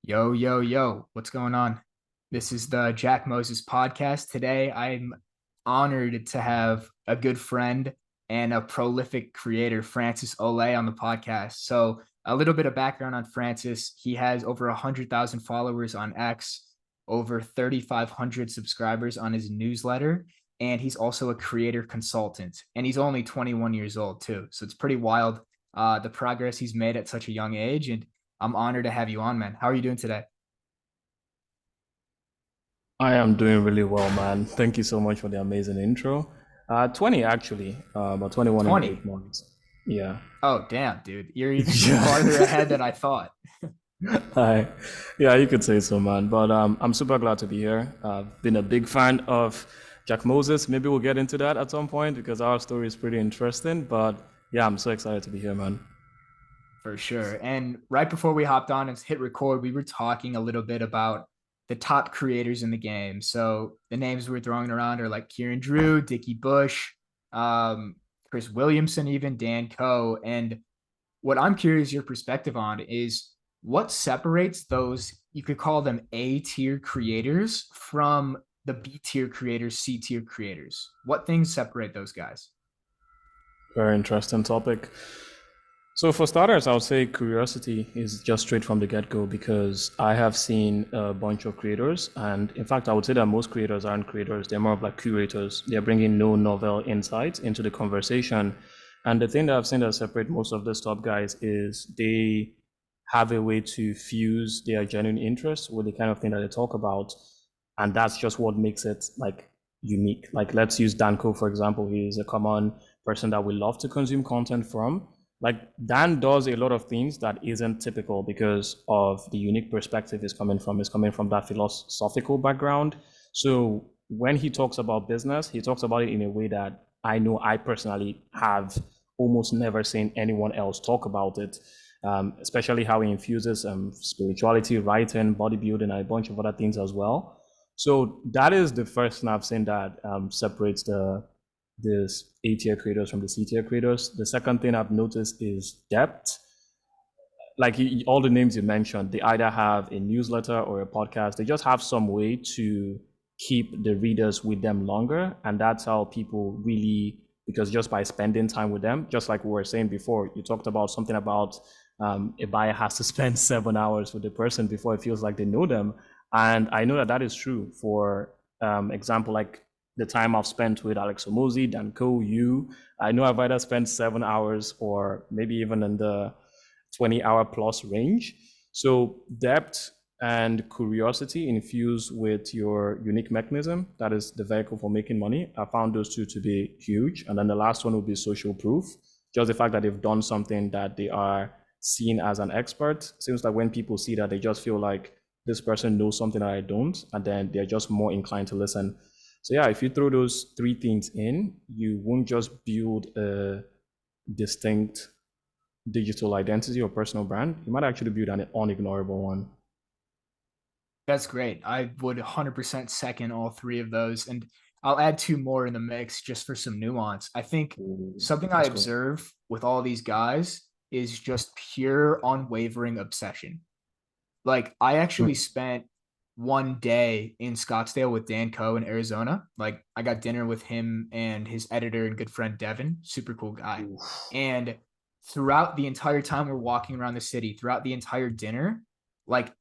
Yo, yo, yo, what's going on? This is the Jack Moses podcast. Today, I'm honored to have a good friend and a prolific creator, Francis Oleh, on the podcast. So, a little bit of background on Francis. He has over 100,000 followers on X, over 3,500 subscribers on his newsletter, and he's also a creator consultant. And he's only 21 years old, too. So, it's pretty wild the progress he's made at such a young age. And I'm honored to have you on, man. How are you doing today? I am doing really well, man. Thank you so much for the amazing intro. 20 actually, about 21 in 20. 8 months. Yeah. Oh, damn, dude. You're even farther Yeah. ahead than I thought. Hi. Yeah, you could say so, man. But I'm super glad to be here. I've been a big fan of Jack Moses. Maybe we'll get into that at some point because our story is pretty interesting. But yeah, I'm so excited to be here, man. For sure. And right before we hopped on and hit record, we were talking a little bit about the top creators in the game. So the names we're throwing around are like Kieran Drew, Dickie Bush, um, Chris Williamson, even Dan Coe. And what I'm curious your perspective on is what separates those, you could call them A tier creators from the B tier creators, C tier creators. What things separate those guys? Very interesting topic. So for starters, I would say curiosity is just straight from the get-go because I have seen a bunch of creators, and in fact, I would say that most creators aren't creators; they're more of like curators. They're bringing no novel insights into the conversation, and the thing that I've seen that separate most of these top guys is they have a way to fuse their genuine interests with the kind of thing that they talk about, and that's just what makes it like unique. Like let's use Danko for example. He's a common person that we love to consume content from. Like Dan does a lot of things that isn't typical because of the unique perspective he's coming from. He's coming from that philosophical background. So when he talks about business, he talks about it in a way that I know I personally have almost never seen anyone else talk about it. Especially how he infuses spirituality, writing, bodybuilding, and a bunch of other things as well. So that is the first thing I've seen that separates this A tier creators from the C tier creators. The second thing I've noticed is depth. Like all the names you mentioned, they either have a newsletter or a podcast. They just have some way to keep the readers with them longer. And that's how people really, because just by spending time with them, just like we were saying before, you talked about something about a buyer has to spend 7 hours with the person before it feels like they know them. And I know that that is true for example, like the time I've spent with Alex Omozi, Danko, you. I know I've either spent 7 hours or maybe even in the 20-hour plus range. So depth and curiosity infused with your unique mechanism, that is the vehicle for making money. I found those two to be huge. And then the last one would be social proof. Just the fact that they've done something that they are seen as an expert. Seems like when people see that, they just feel like this person knows something that I don't, and then they're just more inclined to listen. So yeah, if you throw those three things in, you won't just build a distinct digital identity or personal brand. You might actually build an unignorable one. That's great. I would 100% second all three of those. And I'll add two more in the mix just for some nuance. I think Ooh, something I let's go. observe with all these guys is just pure unwavering obsession. Like, I actually Mm. spent one day in Scottsdale with Dan Coe in Arizona. Like, I got dinner with him and his editor and good friend Devin, super cool guy. Oof. And throughout the entire time we're walking around the city, throughout the entire dinner, like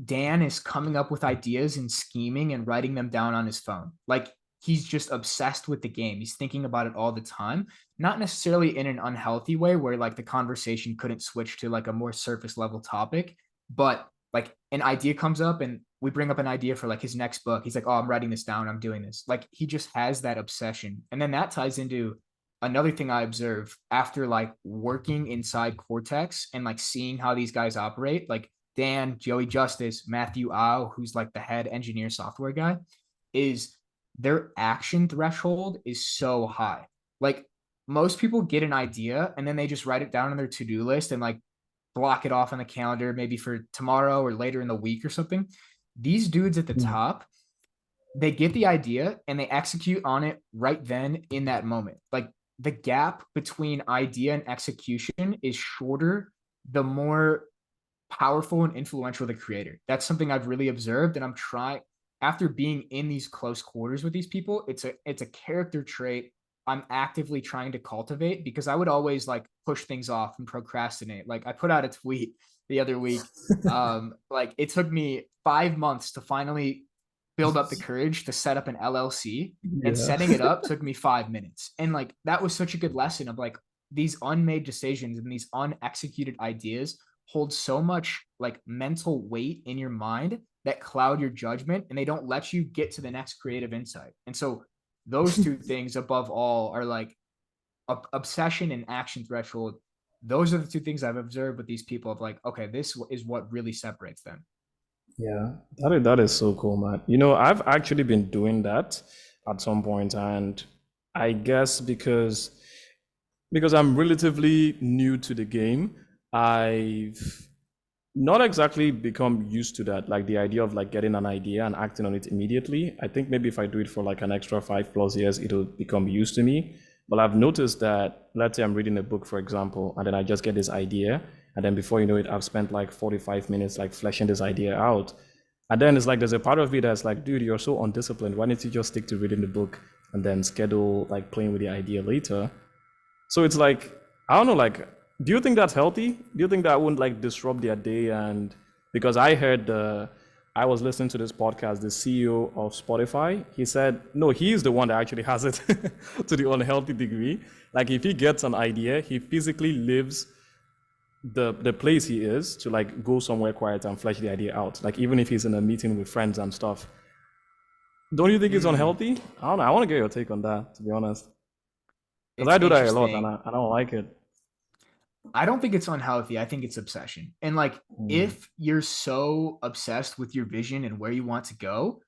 Dan is coming up with ideas and scheming and writing them down on his phone. Like he's just obsessed with the game. He's thinking about it all the time, not necessarily in an unhealthy way where like the conversation couldn't switch to like a more surface level topic, but like an idea comes up and we bring up an idea for like his next book. He's like, "Oh, I'm writing this down. I'm doing this." Like he just has that obsession. And then that ties into another thing I observe after like working inside Cortex and like seeing how these guys operate. Like Dan, Joey Justice, Matthew Au, who's like the head engineer software guy, is their action threshold is so high. Like most people get an idea and then they just write it down on their to-do list and like block it off on the calendar, maybe for tomorrow or later in the week or something. These dudes at the Mm. top, they get the idea and they execute on it right then in that moment. Like the gap between idea and execution is shorter the more powerful and influential the creator. That's something I've really observed, and I'm trying after being in these close quarters with these people, it's a character trait I'm actively trying to cultivate because I would always like push things off and procrastinate. Like I put out a tweet the other week. Like it took me 5 months to finally build up the courage to set up an LLC, and Yeah. setting it up took me 5 minutes. And like that was such a good lesson of like these unmade decisions and these unexecuted ideas hold so much like mental weight in your mind that cloud your judgment, and they don't let you get to the next creative insight. And so those two things above all are like obsession and action threshold. Those are the two things I've observed with these people of like, okay, this is what really separates them. Yeah, that is so cool, man. I've actually been doing that at some point, and I guess because I'm relatively new to the game, I've not exactly become used to that, like the idea of like getting an idea and acting on it immediately. I think maybe if I do it for like an extra 5+ years, it'll become used to me. But I've noticed that, let's say I'm reading a book, for example, and then I just get this idea, and then before you know it, I've spent like 45 minutes like fleshing this idea out. And then it's like there's a part of me that's like, dude, you're so undisciplined. Why don't you just stick to reading the book and then schedule like playing with the idea later? So it's like, I don't know, like, do you think that's healthy? Do you think that wouldn't like disrupt their day? And because I was listening to this podcast, the CEO of Spotify, he said, no, he's the one that actually has it to the unhealthy degree. Like, if he gets an idea, he physically lives the place he is to like go somewhere quiet and flesh the idea out. Like, even if he's in a meeting with friends and stuff. Don't you think it's Mm, unhealthy? I don't know. I want to get your take on that, to be honest. Because it's I do that a lot and interesting. I don't like it. I don't think it's unhealthy. I think it's obsession. And like, Mm, if you're so obsessed with your vision and where you want to go,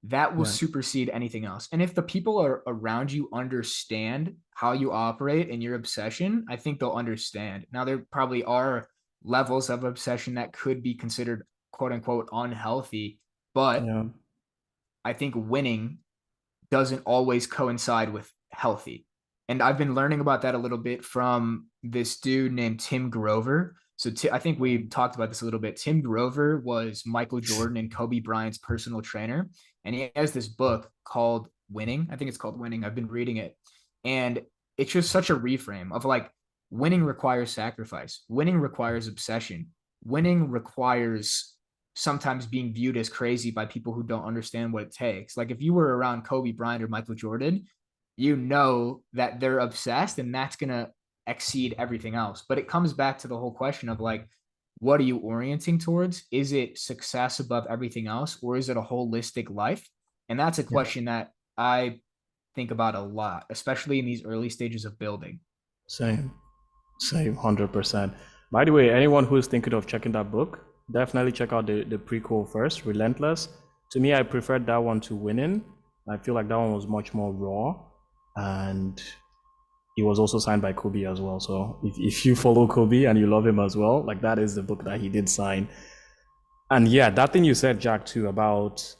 that will yeah, supersede anything else. And if the people are around you understand how you operate and your obsession, I think they'll understand. Now, there probably are levels of obsession that could be considered quote unquote unhealthy, but yeah. I think winning doesn't always coincide with healthy. And I've been learning about that a little bit from this dude named Tim Grover. So I think we talked about this a little bit. Tim Grover was Michael Jordan and Kobe Bryant's personal trainer. And he has this book called Winning. I think it's called Winning. I've been reading it. And it's just such a reframe of like winning requires sacrifice, winning requires obsession, winning requires sometimes being viewed as crazy by people who don't understand what it takes. Like if you were around Kobe Bryant or Michael Jordan, you know that they're obsessed and that's going to exceed everything else. But it comes back to the whole question of like, what are you orienting towards? Is it success above everything else, or is it a holistic life? And that's a Yeah. question that I think about a lot, especially in these early stages of building. Same. Same, 100%. By the way, anyone who's thinking of checking that book, definitely check out the prequel first, Relentless. To me, I preferred that one to Winning. I feel like that one was much more raw, and he was also signed by Kobe as well. So if you follow Kobe and you love him as well, like that is the book that he did sign. And yeah, that thing you said, Jack, too, about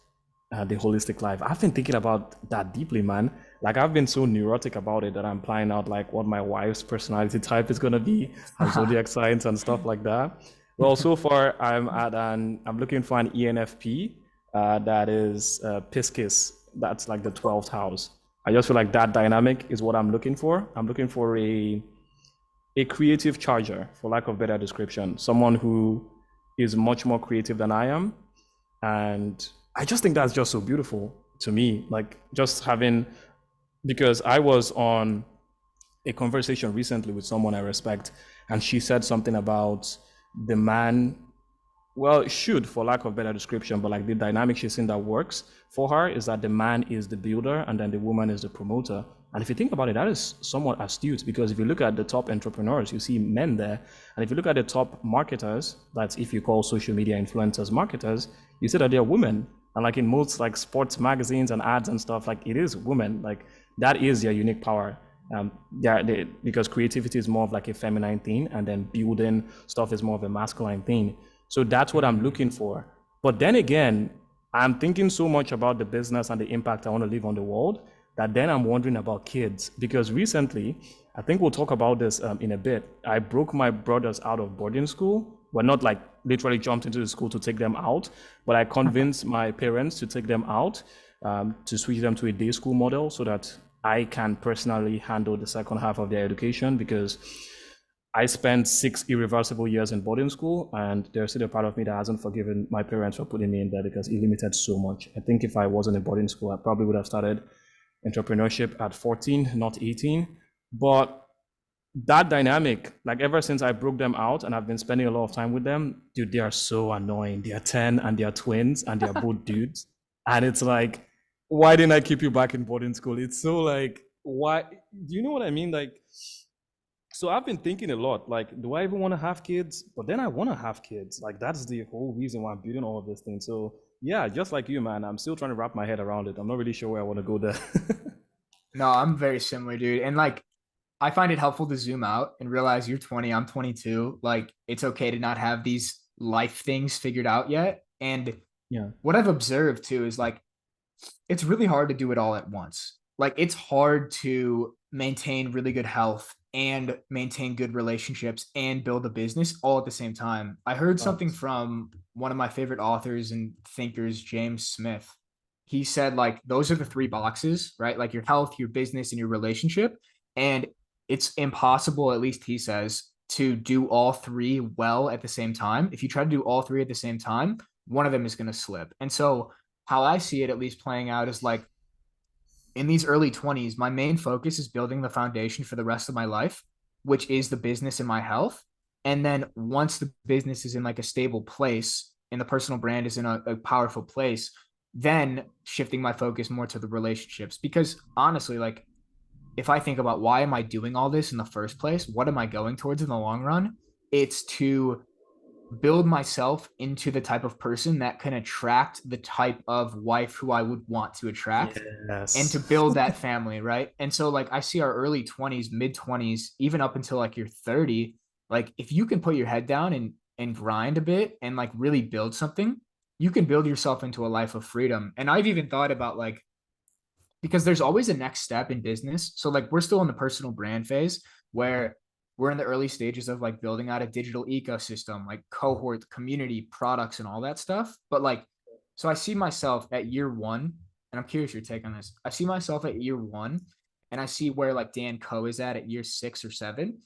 the holistic life. I've been thinking about that deeply, man. Like I've been so neurotic about it that I'm planning out like what my wife's personality type is gonna be, her zodiac signs and stuff like that. Well, so far I'm looking for an ENFP that is Piscis. That's like the 12th house. I just feel like that dynamic is what I'm looking for. I'm looking for a creative charger, for lack of better description. Someone who is much more creative than I am, and I just think that's just so beautiful to me. Like just having, because I was on a conversation recently with someone I respect, and she said something about the man, well, it should, for lack of better description, but like the dynamic she's seen that works for her is that the man is the builder and then the woman is the promoter. And if you think about it, that is somewhat astute because if you look at the top entrepreneurs, you see men there. And if you look at the top marketers, that's if you call social media influencers marketers, you see that they're women. And like in most like sports magazines and ads and stuff, like it is women. Like that is their unique power. Because creativity is more of like a feminine thing, and then building stuff is more of a masculine thing. So that's what I'm looking for. But then again, I'm thinking so much about the business and the impact I want to leave on the world that then I'm wondering about kids. Because recently, I think we'll talk about this in a bit. I broke my brothers out of boarding school We're not like literally jumped into the school to take them out, but I convinced my parents to take them out, to switch them to a day school model so that I can personally handle the second half of their education, because I spent 6 irreversible years in boarding school, and there's still a part of me that hasn't forgiven my parents for putting me in there because it limited so much. I think if I wasn't in boarding school, I probably would have started entrepreneurship at 14, not 18. But that dynamic, like ever since I broke them out and I've been spending a lot of time with them, dude, they are so annoying. They are 10 and they are twins and they are both dudes. And it's like, why didn't I keep you back in boarding school? It's so like, why? Do you know what I mean? Like, so I've been thinking a lot, like, do I even want to have kids? But then I want to have kids. Like, that's the whole reason why I'm building all of this thing. So yeah, just like you, man, I'm still trying to wrap my head around it. I'm not really sure where I want to go there. No, I'm very similar, dude. And like, I find it helpful to zoom out and realize you're 20, I'm 22. Like, it's okay to not have these life things figured out yet. And Yeah. what I've observed too is like, it's really hard to do it all at once. Like, it's hard to maintain really good health and maintain good relationships and build a business all at the same time. I heard something Facts. from one of my favorite authors and thinkers, James Smith. He said, like, those are the three boxes, right? Like your health, your business, and your relationship. And it's impossible, at least he says, to do all three well at the same time. If you try to do all three at the same time, one of them is going to slip. And so, how I see it, at least playing out, is like in these early 20s, my main focus is building the foundation for the rest of my life, which is the business and my health. And then once the business is in like a stable place and the personal brand is in a powerful place, then shifting my focus more to the relationships. Because honestly, like if I think about why am I doing all this in the first place, what am I going towards in the long run? It's to build myself into the type of person that can attract the type of wife who I would want to attract and to Yes. build that family, right? And so like I see our early 20s, mid 20s, even up until like you're 30, like if you can put your head down and grind a bit and like really build something, you can build yourself into a life of freedom. And I've even thought about like because there's always a next step in business. So like we're still in the personal brand phase where we're in the early stages of like building out a digital ecosystem, like cohort, community, products, and all that stuff. But like, so I see myself at year one, and I'm curious your take on this. I see myself at year one, and I see where like Dan Coe is at year 6 or 7.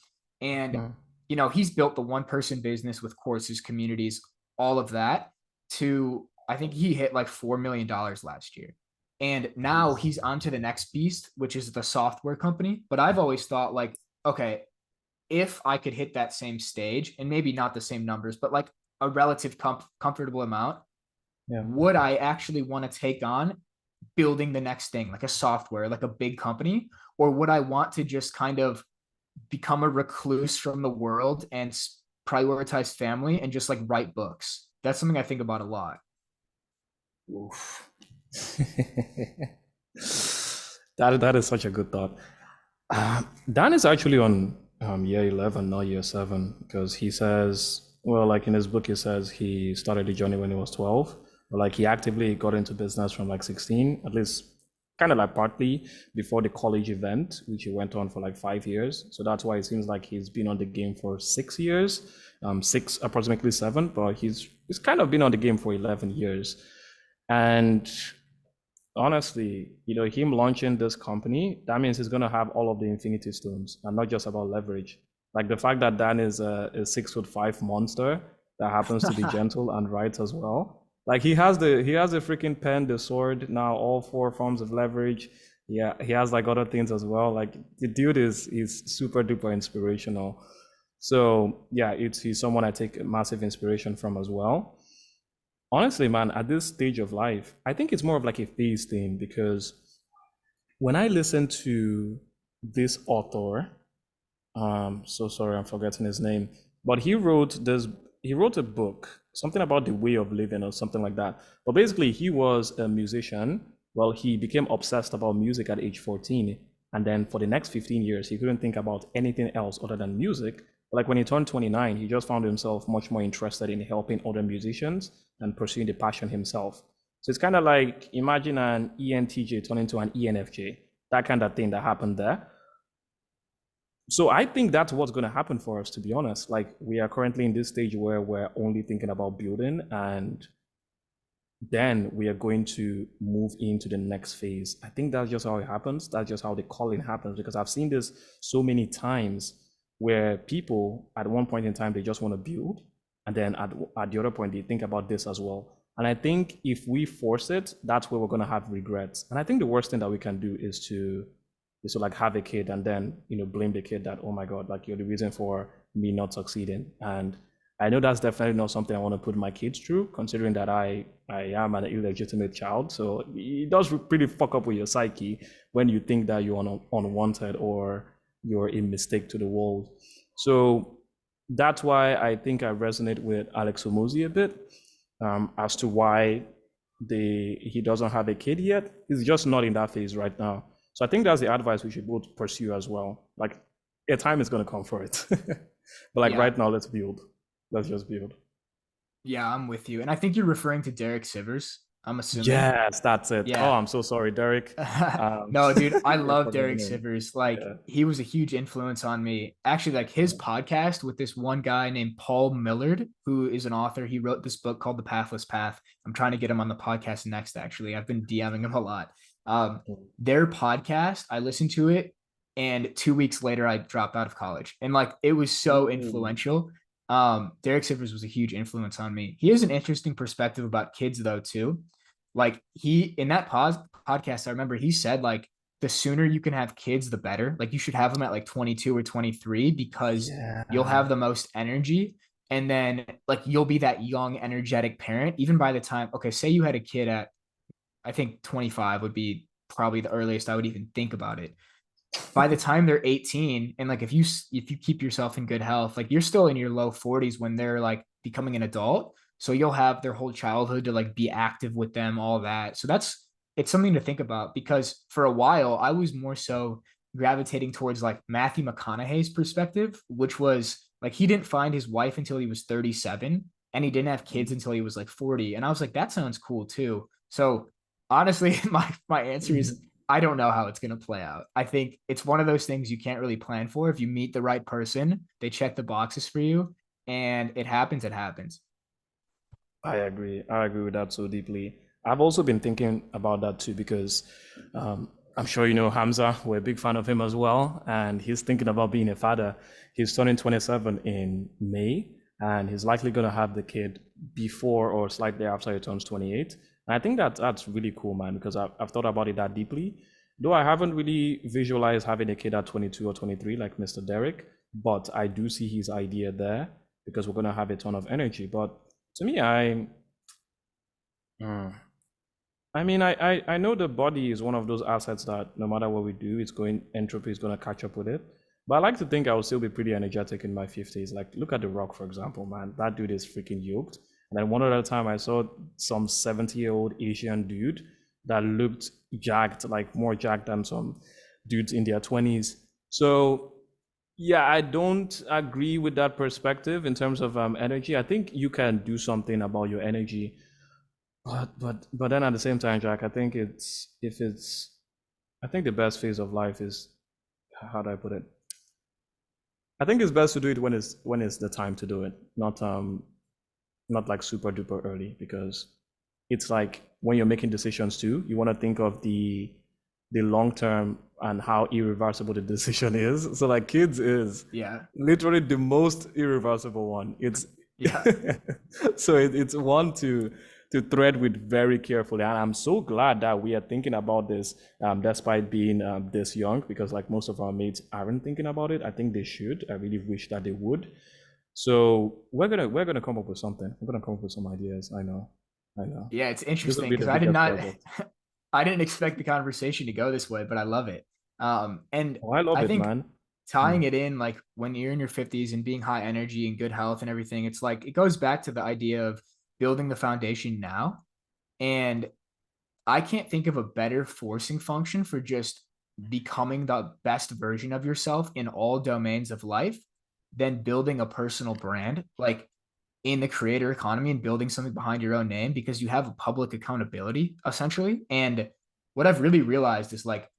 And, Mm. he's built the one person business with courses, communities, all of that to, I think he hit like $4 million last year. And now he's on to the next beast, which is the software company. But I've always thought, like, okay, if I could hit that same stage and maybe not the same numbers, but like a relative comfortable amount, Yeah. would I actually want to take on building the next thing, like a software, like a big company? Or would I want to just kind of become a recluse from the world and prioritize family and just like write books? That's something I think about a lot. Oof. That is such a good thought. Dan is actually on year 11, not year 7, because he says, well, like in his book, he says he started the journey when he was 12, but like he actively got into business from like 16, at least kind of like partly before the college event, which he went on for like 5 years. So that's why it seems like he's been on the game for 6 years, six, approximately 7, but he's kind of been on the game for 11 years. And honestly, him launching this company, that means he's going to have all of the infinity stones and not just about leverage. Like the fact that Dan is a 6'5" monster that happens to be gentle and right as well. Like he has the freaking pen, the sword, now all 4 forms of leverage. Yeah, he has like other things as well. Like the dude is super duper inspirational. So yeah, he's someone I take massive inspiration from as well. Honestly, man, at this stage of life, I think it's more of like a phase thing, because when I listen to this author, so sorry, I'm forgetting his name, but he wrote a book, something about the way of living or something like that. But basically, he was a musician. Well, he became obsessed about music at age 14. And then for the next 15 years, he couldn't think about anything else other than music. But like when he turned 29, he just found himself much more interested in helping other musicians and pursuing the passion himself. So it's kind of like imagine an ENTJ turning into an ENFJ, that kind of thing that happened there. So I think that's what's going to happen for us, to be honest. Like we are currently in this stage where we're only thinking about building, and then we are going to move into the next phase. I think that's just how it happens. That's just how the calling happens, because I've seen this so many times where people at one point in time they just want to build, and then at the other point they think about this as well. And I think if we force it, that's where we're going to have regrets. And I think the worst thing that we can do is to like have a kid and then blame the kid that, oh my god, like you're the reason for me not succeeding. And I know that's definitely not something I want to put my kids through, considering that I am an illegitimate child. So it does pretty fuck up with your psyche when you think that you're unwanted or you're a mistake to the world. So that's why I think I resonate with Alex Omozi a bit, as to why he doesn't have a kid yet. He's just not in that phase right now. So I think that's the advice we should both pursue as well. Like a time is going to come for it. But like Yeah. right now, let's build. Let's just build. Yeah, I'm with you. And I think you're referring to Derek Sivers, I'm assuming. Yes, that's it. Oh, Yeah. I'm so sorry, Derek. No, dude, I I love forgot the Derek name. Sivers. Like, Yeah. he was a huge influence on me. Actually, like his podcast with this one guy named Paul Millard, who is an author. He wrote this book called The Pathless Path. I'm trying to get him on the podcast next, actually. I've been DMing him a lot. Um, their podcast, I listened to it, and 2 weeks later, I dropped out of college. And like, it was so Mm. influential. Derek Sivers was a huge influence on me. He has an interesting perspective about kids, though, too. Like, he in that podcast, I remember he said like the sooner you can have kids, the better. Like, you should have them at like 22 or 23 because you'll have Yeah. the most energy. And then like you'll be that young, energetic parent. Even by the time, okay, say you had a kid at, I think 25 would be probably the earliest I would even think about it. By the time they're 18, and like if you keep yourself in good health, like you're still in your low 40s when they're like becoming an adult, so you'll have their whole childhood to like be active with them, all that. So that's, it's something to think about, because for a while I was more so gravitating towards like Matthew McConaughey's perspective, which was like he didn't find his wife until he was 37, and he didn't have kids until he was like 40, and I was like, that sounds cool too. So honestly, my answer is I don't know how it's going to play out. I think it's one of those things you can't really plan for. If you meet the right person, they check the boxes for you, and it happens, it happens. I agree. I agree with that so deeply. I've also been thinking about that too because I'm sure you know Hamza. We're a big fan of him as well, and he's thinking about being a father. He's turning 27 in May, and he's likely going to have the kid before or slightly after he turns 28. And I think that that's really cool, man, because I've thought about it that deeply. Though I haven't really visualized having a kid at 22 or 23 like Mr. Derek, but I do see his idea there because we're going to have a ton of energy. But to me, uh, I mean, I know the body is one of those assets that no matter what we do, entropy is going to catch up with it. But I like to think I will still be pretty energetic in my 50s. Like, look at The Rock, for example, man. That dude is freaking yoked. And then one other time I saw some 70-year-old Asian dude that looked jacked, like more jacked than some dudes in their 20s. So yeah, I don't agree with that perspective in terms of energy. I think you can do something about your energy, but then at the same time, Jack, I think I think the best phase of life is, how do I put it? I think it's best to do it when it's the time to do it, not like super duper early, because it's like when you're making decisions too, you want to think of the long term and how irreversible the decision is. So like kids is Yeah. literally the most irreversible one. It's Yeah. so it's one to thread with very carefully. And I'm so glad that we are thinking about this, despite being this young, because like most of our mates aren't thinking about it. I think they should. I really wish that they would. So we're gonna come up with something. We're gonna come up with some ideas. I know. I know. Yeah, it's This will interesting be because the I did biggest not project. I didn't expect the conversation to go this way, but I love it. And Oh, I love I it, think man. tying Mm. it in, like when you're in your 50s and being high energy and good health and everything, it's like it goes back to the idea of building the foundation now. And I can't think of a better forcing function for just becoming the best version of yourself in all domains of life than building a personal brand, like in the creator economy, and building something behind your own name, because you have a public accountability essentially. And what I've really realized is like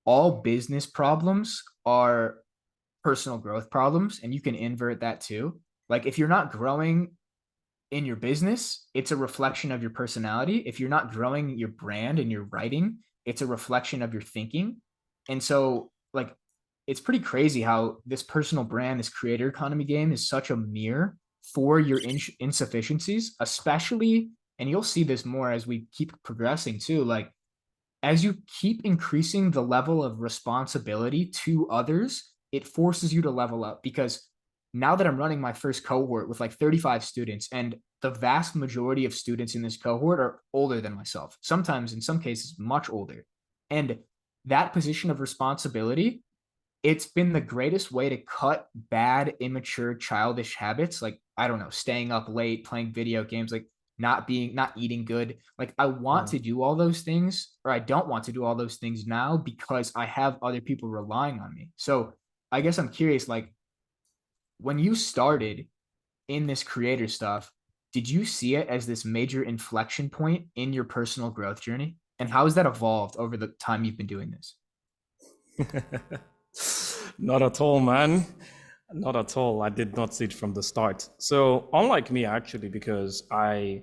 all business problems are personal growth problems, and you can invert that too. Like if you're not growing in your business, it's a reflection of your personality. If you're not growing your brand and your writing, it's a reflection of your thinking. And so, like, it's pretty crazy how this personal brand, this creator economy game is such a mirror for your insufficiencies, especially, and you'll see this more as we keep progressing too. Like, as you keep increasing the level of responsibility to others, it forces you to level up because now that I'm running my first cohort with like 35 students, and the vast majority of students in this cohort are older than myself, sometimes in some cases much older. And that position of responsibility, it's been the greatest way to cut bad, immature, childish habits. Like, I don't know, staying up late, playing video games, like not eating good. Like, I want Yeah. to do all those things, or I don't want to do all those things now because I have other people relying on me. So I guess I'm curious, like, when you started in this creator stuff, did you see it as this major inflection point in your personal growth journey? And how has that evolved over the time you've been doing this? Not at all, man. Not at all. I did not see it from the start. So, unlike me, actually, because I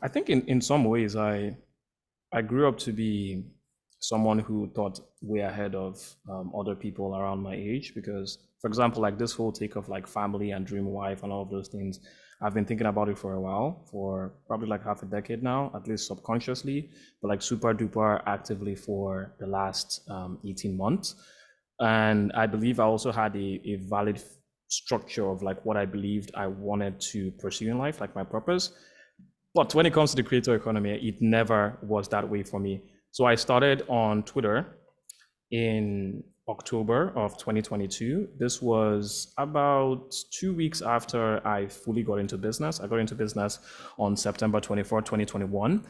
think in some ways, I grew up to be someone who thought way ahead of other people around my age. Because, for example, like this whole take of like family and dream wife and all of those things, I've been thinking about it for a while, for probably like half a decade now, at least subconsciously, but like super duper actively for the last 18 months. And I believe I also had a valid structure of like what I believed I wanted to pursue in life, like my purpose. But when it comes to the creator economy, it never was that way for me. So I started on Twitter in October of 2022. This was about 2 weeks after I fully got into business. I got into business on September 24th, 2021.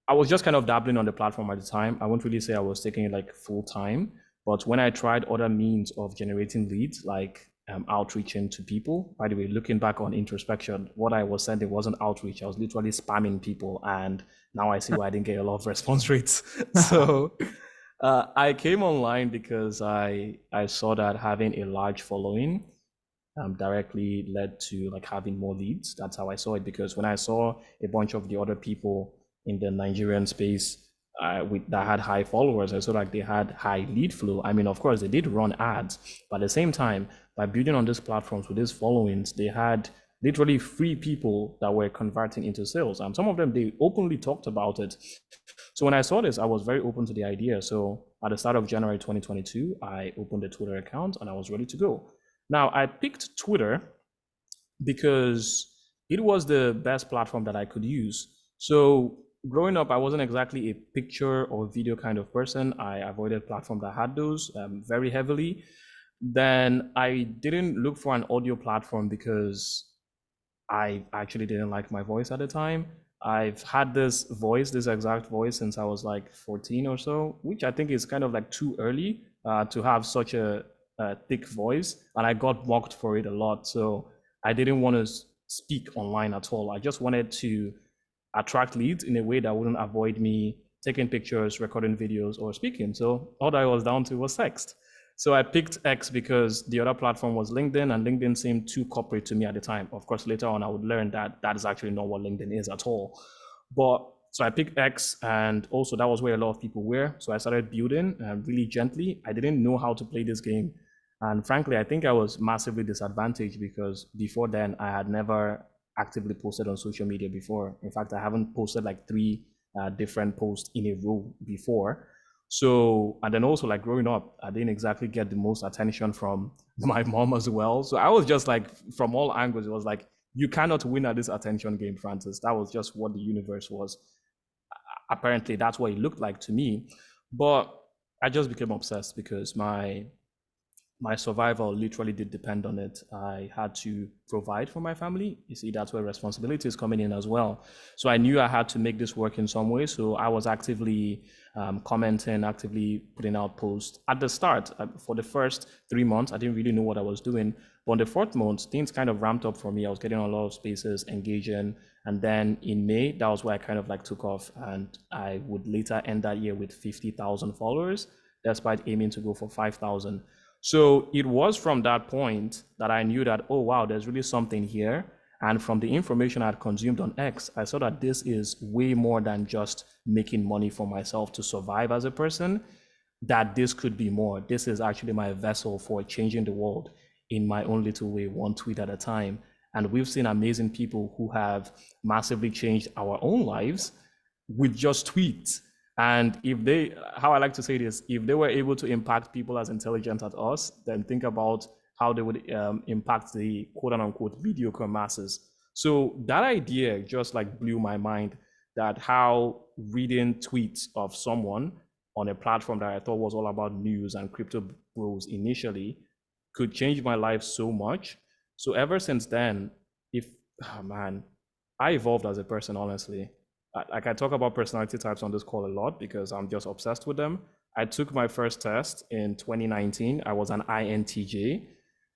I was just kind of dabbling on the platform at the time. I won't really say I was taking it like full time, but when I tried other means of generating leads, like outreaching to people, by the way, looking back on introspection, what I was sending wasn't outreach. I was literally spamming people, and now I see why I didn't get a lot of response rates. So I came online because I saw that having a large following directly led to like having more leads. That's how I saw it. Because when I saw a bunch of the other people in the Nigerian space that had high followers, I saw like they had high lead flow. I mean, of course, they did run ads, but at the same time, by building on these platforms with these followings, they had literally free people that were converting into sales. And some of them, they openly talked about it. So when I saw this, I was very open to the idea. So at the start of January 2022, I opened a Twitter account and I was ready to go. Now, I picked Twitter because it was the best platform that I could use. So growing up, I wasn't exactly a picture or video kind of person. I avoided platforms that had those very heavily. Then I didn't look for an audio platform because I actually didn't like my voice at the time. I've had this exact voice since I was like 14 or so, which I think is kind of like too early to have such a thick voice. And I got mocked for it a lot. So I didn't want to speak online at all. I just wanted to attract leads in a way that wouldn't avoid me taking pictures, recording videos, or speaking. So all that I was down to was text. So I picked X because the other platform was LinkedIn, and LinkedIn seemed too corporate to me at the time. Of course, later on, I would learn that that is actually not what LinkedIn is at all. But so I picked X, and also that was where a lot of people were. So I started building really gently. I didn't know how to play this game. And frankly, I think I was massively disadvantaged because before then, I had never actively posted on social media before. In fact, I haven't posted like three different posts in a row before. So, and then also like growing up, I didn't exactly get the most attention from my mom as well. So I was just like, from all angles, it was like, you cannot win at this attention game, Francis. That was just what the universe was. Apparently, that's what it looked like to me. But I just became obsessed because my survival literally did depend on it. I had to provide for my family. You see, that's where responsibility is coming in as well. So I knew I had to make this work in some way. So I was actively commenting, actively putting out posts. At the start, for the first 3 months, I didn't really know what I was doing. But on the fourth month, things kind of ramped up for me. I was getting a lot of spaces, engaging. And then in May, that was where I kind of like took off. And I would later end that year with 50,000 followers, despite aiming to go for 5,000. So it was from that point that I knew that, oh, wow, there's really something here. And from the information I had consumed on X, I saw that this is way more than just making money for myself to survive as a person, that this could be more. This is actually my vessel for changing the world in my own little way, one tweet at a time. And we've seen amazing people who have massively changed our own lives with just tweets. And if they, how I like to say this, if they were able to impact people as intelligent as us, then think about how they would impact the quote unquote mediocre masses. So that idea just like blew my mind, that how reading tweets of someone on a platform that I thought was all about news and crypto bros initially could change my life so much. So ever since then, if, oh man, I evolved as a person, honestly. Like I talk about personality types on this call a lot because I'm just obsessed with them. I took my first test in 2019. I was an INTJ.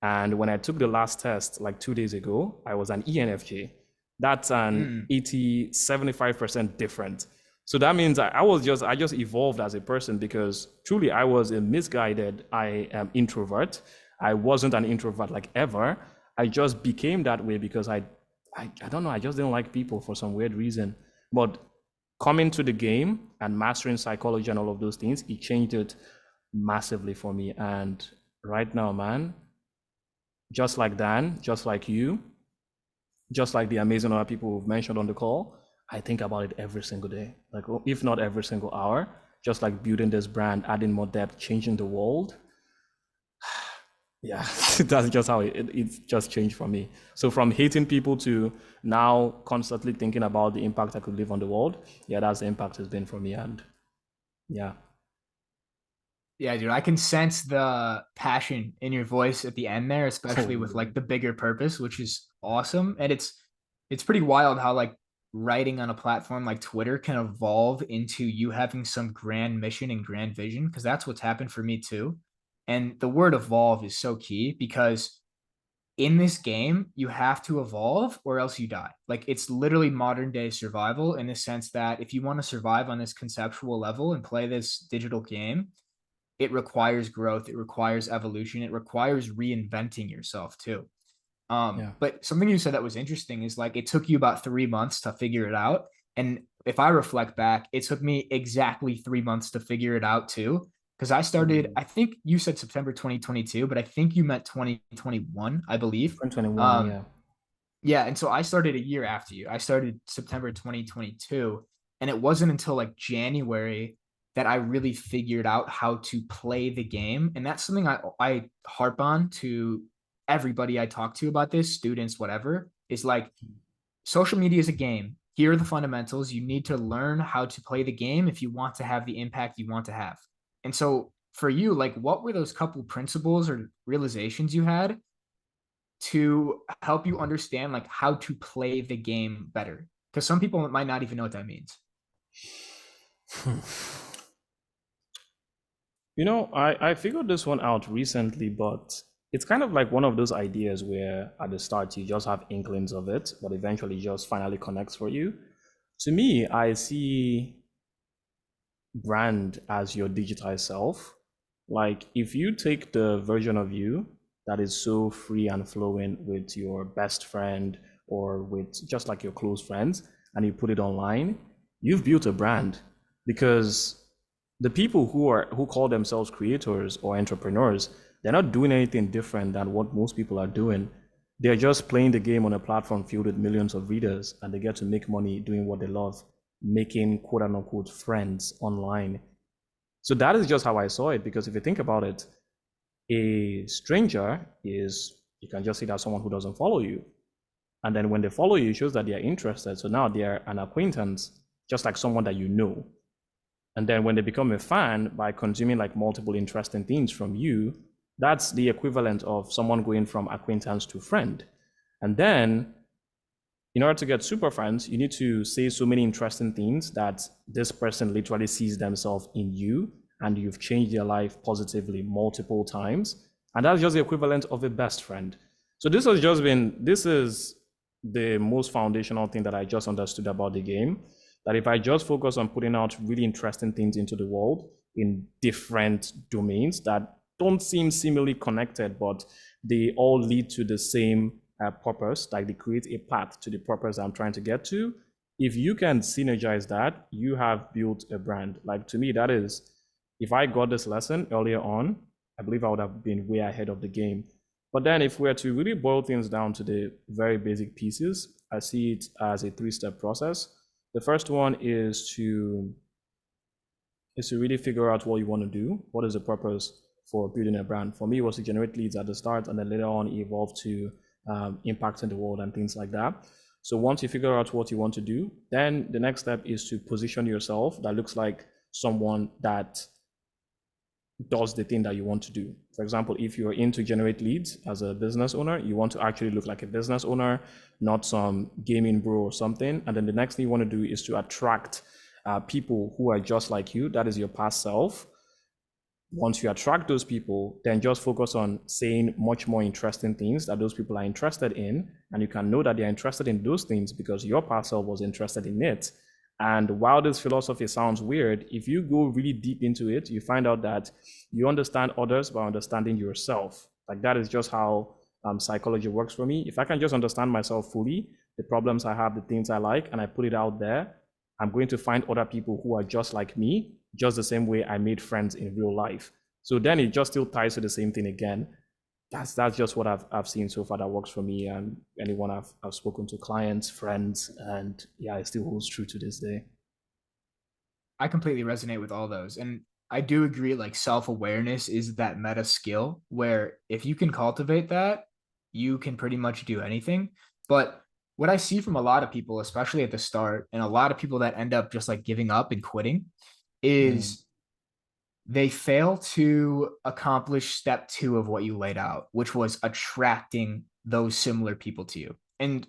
And when I took the last test like 2 days ago, I was an ENFJ. That's an 75% different. So that means I just evolved as a person because truly I was a misguided introvert. I wasn't an introvert like ever. I just became that way because I don't know, I just didn't like people for some weird reason. But coming to the game and mastering psychology and all of those things, it changed it massively for me. And right now, man, just like Dan, just like you, just like the amazing other people who've mentioned on the call, I think about it every single day, like if not every single hour, just like building this brand, adding more depth, changing the world. Yeah, that's just how it's just changed for me. So from hating people to now constantly thinking about the impact I could leave on the world. Yeah, that's the impact it's been for me. And yeah. Yeah, dude, I can sense the passion in your voice at the end there, especially with like the bigger purpose, which is awesome. And it's pretty wild how like writing on a platform like Twitter can evolve into you having some grand mission and grand vision, because that's what's happened for me too. And the word evolve is so key because in this game, you have to evolve or else you die. Like it's literally modern day survival in the sense that if you want to survive on this conceptual level and play this digital game, it requires growth, it requires evolution, it requires reinventing yourself too. Yeah. But something you said that was interesting is like it took you about 3 months to figure it out. And if I reflect back, it took me exactly 3 months to figure it out too. Because I started, I think you said September 2022, but I think you meant 2021, I believe. 2021, Um, yeah. yeah, and so I started a year after you. I started September 2022, and it wasn't until like January that I really figured out how to play the game. And that's something I harp on to everybody I talk to about this, students, whatever, is like social media is a game. Here are the fundamentals. You need to learn how to play the game if you want to have the impact you want to have. And so for you, like what were those couple principles or realizations you had to help you understand like how to play the game better? Because some people might not even know what that means. You know, I figured this one out recently, but it's kind of like one of those ideas where at the start you just have inklings of it, but eventually it just finally connects for you. To me, I see brand as your digitized self. Like if you take the version of you that is so free and flowing with your best friend or with just like your close friends and you put it online, you've built a brand because the people who call themselves creators or entrepreneurs, they're not doing anything different than what most people are doing. They're just playing the game on a platform filled with millions of readers and they get to make money doing what they love, making quote unquote friends online. So that is just how I saw it because if you think about it, a stranger is, you can just see that someone who doesn't follow you. And then when they follow you, it shows that they are interested. So now they're an acquaintance, just like someone that you know. And then when they become a fan by consuming like multiple interesting things from you, that's the equivalent of someone going from acquaintance to friend. And then in order to get super friends, you need to say so many interesting things that this person literally sees themselves in you and you've changed their life positively multiple times. And that's just the equivalent of a best friend. So this is the most foundational thing that I just understood about the game. That if I just focus on putting out really interesting things into the world in different domains that don't seem seemingly connected, but they all lead to the same purpose, like they create a path to the purpose I'm trying to get to. If you can synergize that, you have built a brand. Like to me, that is, if I got this lesson earlier on, I believe I would have been way ahead of the game. But then if we're to really boil things down to the very basic pieces, I see it as a three-step process. The first one is to really figure out what you want to do. What is the purpose for building a brand? For me, it was to generate leads at the start, and then later on evolve to impacting the world and things like that. So once you figure out what you want to do, then the next step is to position yourself that looks like someone that does the thing that you want to do. For example, if you're in to generate leads as a business owner, you want to actually look like a business owner, not some gaming bro or something. And then the next thing you want to do is to attract people who are just like you. That is your past self. Once you attract those people, then just focus on saying much more interesting things that those people are interested in. And you can know that they're interested in those things because your past self was interested in it. And while this philosophy sounds weird, if you go really deep into it, you find out that you understand others by understanding yourself. Like that is just how psychology works for me. If I can just understand myself fully, the problems I have, the things I like, and I put it out there, I'm going to find other people who are just like me, just the same way I made friends in real life. So then it just still ties to the same thing again. That's just what I've seen so far that works for me and anyone I've spoken to, clients, friends, and yeah, it still holds true to this day. I completely resonate with all those. And I do agree, like self-awareness is that meta skill where if you can cultivate that, you can pretty much do anything. But what I see from a lot of people, especially at the start, and a lot of people that end up just like giving up and quitting, Mm, is they fail to accomplish step two of what you laid out, which was attracting those similar people to you. And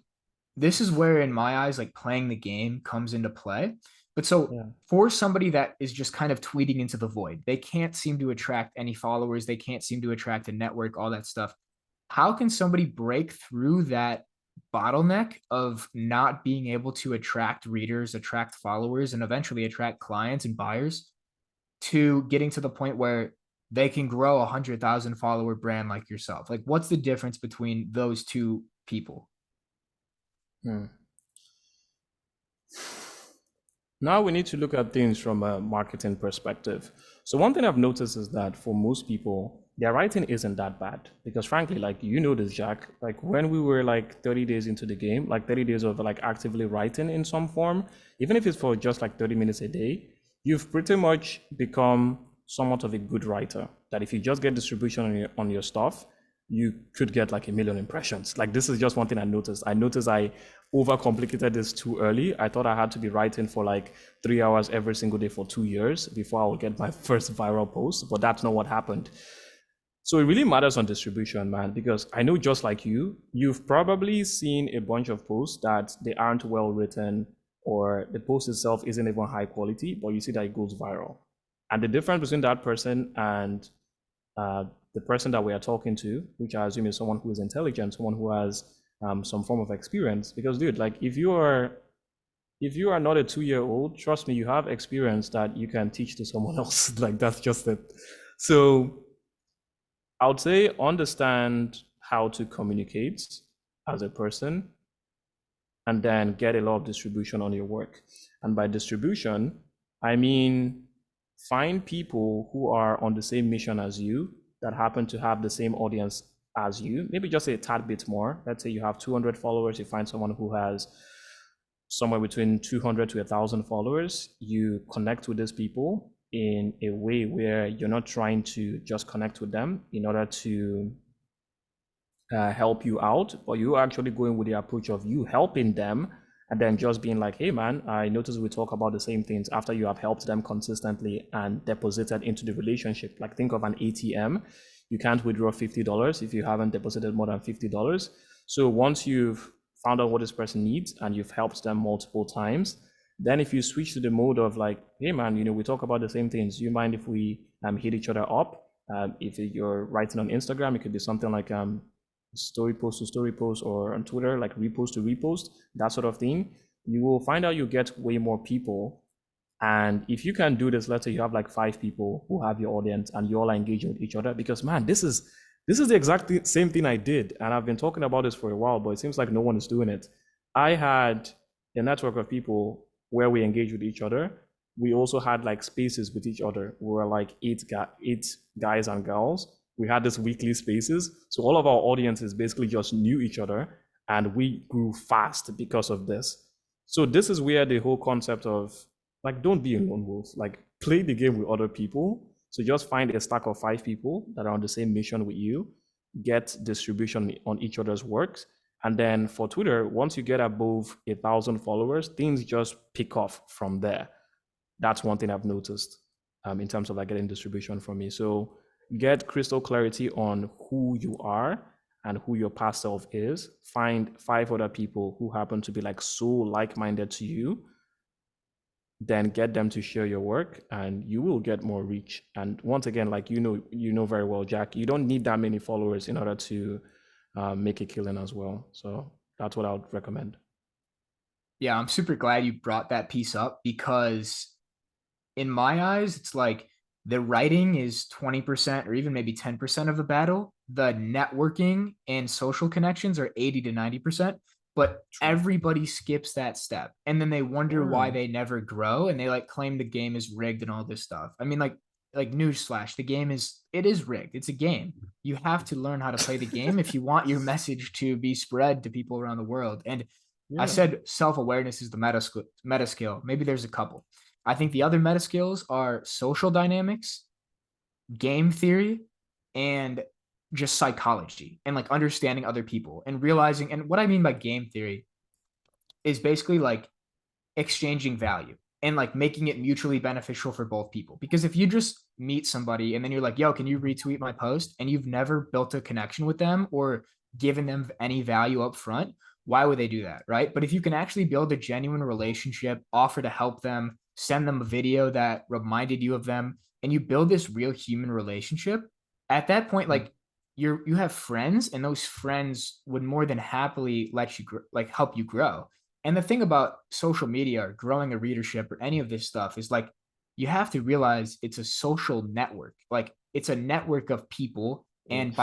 this is where, in my eyes, like playing the game comes into play. But so yeah. for somebody that is just kind of tweeting into the void, they can't seem to attract any followers, they can't seem to attract a network, all that stuff. How can somebody break through that bottleneck of not being able to attract readers, attract followers, and eventually attract clients and buyers to getting to the point where they can grow 100,000 follower brand like yourself? Like, what's the difference between those two people? Hmm. Now we need to look at things from a marketing perspective. So one thing I've noticed is that for most people, their writing isn't that bad. Because frankly, like you know this, Jack, like when we were like 30 days into the game, like 30 days of like actively writing in some form, even if it's for just like 30 minutes a day, you've pretty much become somewhat of a good writer. That if you just get distribution on your stuff, you could get like 1 million impressions. Like this is just one thing I noticed. I noticed I overcomplicated this too early. I thought I had to be writing for like 3 hours every single day for 2 years before I would get my first viral post, but that's not what happened. So it really matters on distribution, man, because I know just like you've probably seen a bunch of posts that they aren't well written or the post itself isn't even high quality, but you see that it goes viral. And the difference between that person and uh, the person that we are talking to, which I assume is someone who is intelligent, someone who has some form of experience. Because, dude, like if you are not a 2 year old, trust me, you have experience that you can teach to someone else. Like that's just it. So I would say understand how to communicate as a person, and then get a lot of distribution on your work. And by distribution, I mean find people who are on the same mission as you that happen to have the same audience as you, maybe just a tad bit more. Let's say you have 200 followers, you find someone who has somewhere between 200 to 1,000 followers, you connect with these people in a way where you're not trying to just connect with them in order to help you out, but you actually going with the approach of you helping them and then just being like, hey man, I noticed we talk about the same things after you have helped them consistently and deposited into the relationship. Like think of an ATM. You can't withdraw $50 if you haven't deposited more than $50. So once you've found out what this person needs and you've helped them multiple times, then if you switch to the mode of like, hey man, we talk about the same things. Do you mind if we hit each other up? If you're writing on Instagram, it could be something like story post to story post, or on Twitter, like repost to repost, that sort of thing. You will find out you get way more people And if you can do this, let's say you have like 5 people who have your audience and you all are engaging with each other, because man, this is the exact same thing I did, and I've been talking about this for a while, but it seems like no one is doing it. I had a network of people where we engage with each other. We also had like spaces with each other. We were like eight guys and girls. We had this weekly spaces, so all of our audiences basically just knew each other, and we grew fast because of this. So this is where the whole concept of like don't be a lone wolf. Like play the game with other people. So just find a stack of 5 people that are on the same mission with you, get distribution on each other's works. And then for Twitter, once you get above 1,000 followers, things just pick off from there. That's one thing I've noticed in terms of like getting distribution from me. So get crystal clarity on who you are and who your past self is. Find 5 other people who happen to be like so like-minded to you, then get them to share your work and you will get more reach. And once again, like you know very well, Jack, you don't need that many followers in order to make a killing as well. So that's what I would recommend. Yeah, I'm super glad you brought that piece up because in my eyes, it's like the writing is 20% or even maybe 10% of the battle. The networking and social connections are 80 to 90%, but True. everybody skips that step. And then they wonder Yeah. why they never grow and they like claim the game is rigged and all this stuff. I mean, like newsflash, the game is rigged. It's a game. You have to learn how to play the game if you want your message to be spread to people around the world. And I Yeah. said self-awareness is the meta skill. Maybe there's a couple. I think the other meta skills are social dynamics, game theory, and just psychology and like understanding other people and realizing. And what I mean by game theory is basically like exchanging value and like making it mutually beneficial for both people. Because if you just meet somebody and then you're like, yo, can you retweet my post? And you've never built a connection with them or given them any value up front, why would they do that? Right. But if you can actually build a genuine relationship, offer to help them, send them a video that reminded you of them, and you build this real human relationship, at that point, like you have friends and those friends would more than happily let you like help you grow. And the thing about social media or growing a readership or any of this stuff is like you have to realize it's a social network. Like it's a network of people. Oh, And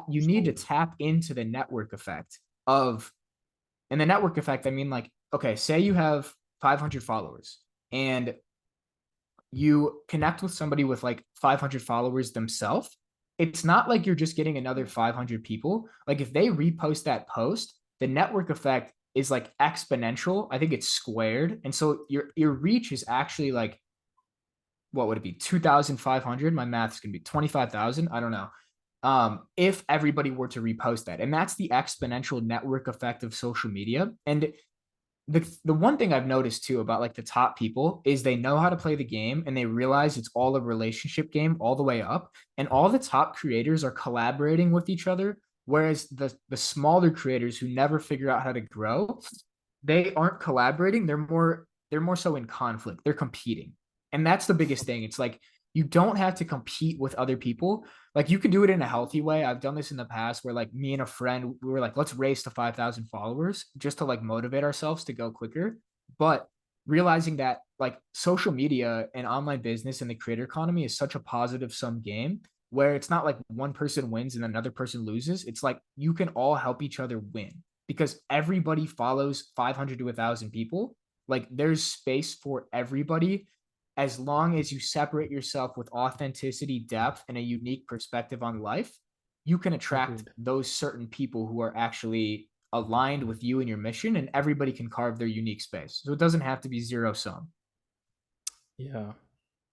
you need to tap into the network effect of, and the network effect, I mean, like, okay, say you have 500 followers and you connect with somebody with like 500 followers themselves. It's not like you're just getting another 500 people. Like if they repost that post, the network effect is like exponential. I think it's squared. And so your reach is actually like, what would it be? 2,500. My math's going to be 25,000. I don't know. If everybody were to repost that. And that's the exponential network effect of social media. And the one thing I've noticed too about like the top people is they know how to play the game and they realize it's all a relationship game all the way up. And all the top creators are collaborating with each other. Whereas the smaller creators who never figure out how to grow, they aren't collaborating. They're more so in conflict. They're competing. And that's the biggest thing. It's like you don't have to compete with other people. Like you can do it in a healthy way. I've done this in the past where like me and a friend, we were like, let's race to 5,000 followers just to like motivate ourselves to go quicker. But realizing that like social media and online business and the creator economy is such a positive sum game where it's not like one person wins and another person loses. It's like you can all help each other win because everybody follows 500 to 1,000 people. Like there's space for everybody as long as you separate yourself with authenticity, depth, and a unique perspective on life, you can attract agreed. those certain people who are actually aligned with you and your mission, and everybody can carve their unique space. So it doesn't have to be zero sum. Yeah,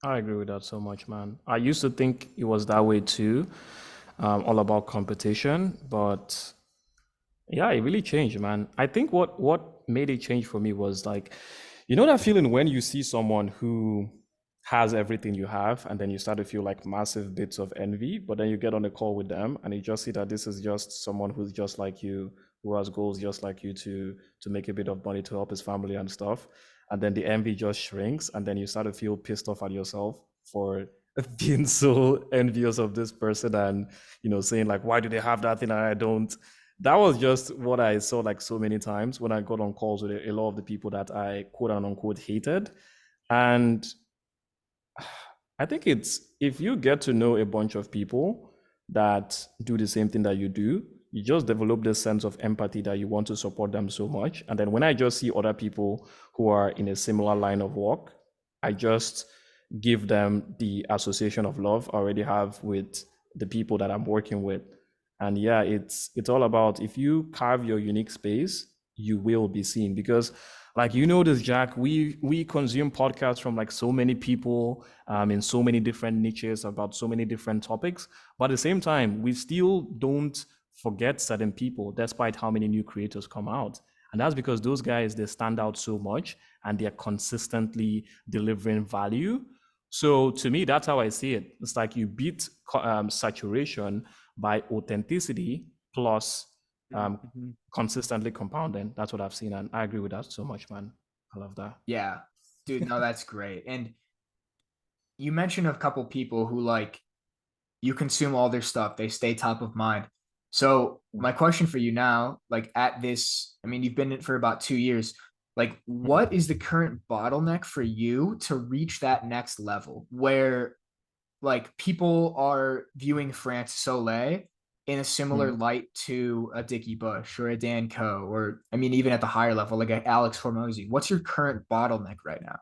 I agree with that so much, man. I used to think it was that way too, all about competition, but yeah, it really changed, man. I think what made it change for me was like, you know that feeling when you see someone who has everything you have, and then you start to feel like massive bits of envy, but then you get on a call with them and you just see that this is just someone who's just like you, who has goals just like you to make a bit of money to help his family and stuff. And then the envy just shrinks, and then you start to feel pissed off at yourself for being so envious of this person and saying like, why do they have that thing and I don't? That was just what I saw like so many times when I got on calls with a lot of the people that I quote and unquote hated. And I think it's if you get to know a bunch of people that do the same thing that you do, you just develop this sense of empathy that you want to support them so much. And then when I just see other people who are in a similar line of work, I just give them the association of love I already have with the people that I'm working with. And yeah, it's all about if you carve your unique space, you will be seen because like you know this, Jack, we consume podcasts from like so many people in so many different niches about so many different topics, but at the same time we still don't forget certain people despite how many new creators come out. And that's because those guys, they stand out so much and they're consistently delivering value. So to me, that's how I see it. It's like you beat saturation by authenticity plus um, Mhm. consistently compounding. That's what I've seen, and I agree with that so much, man. I love that. Yeah, dude, no, that's great. And you mentioned a couple people who like you consume all their stuff, they stay top of mind. So my question for you now, like at this, I mean, you've been in it for about 2 years. Like, what is the current bottleneck for you to reach that next level where like people are viewing Francis Oleh in a similar Hmm. light to a Dickie Bush or a Dan Coe, or I mean, even at the higher level, like a Alex Hormozy? What's your current bottleneck right now?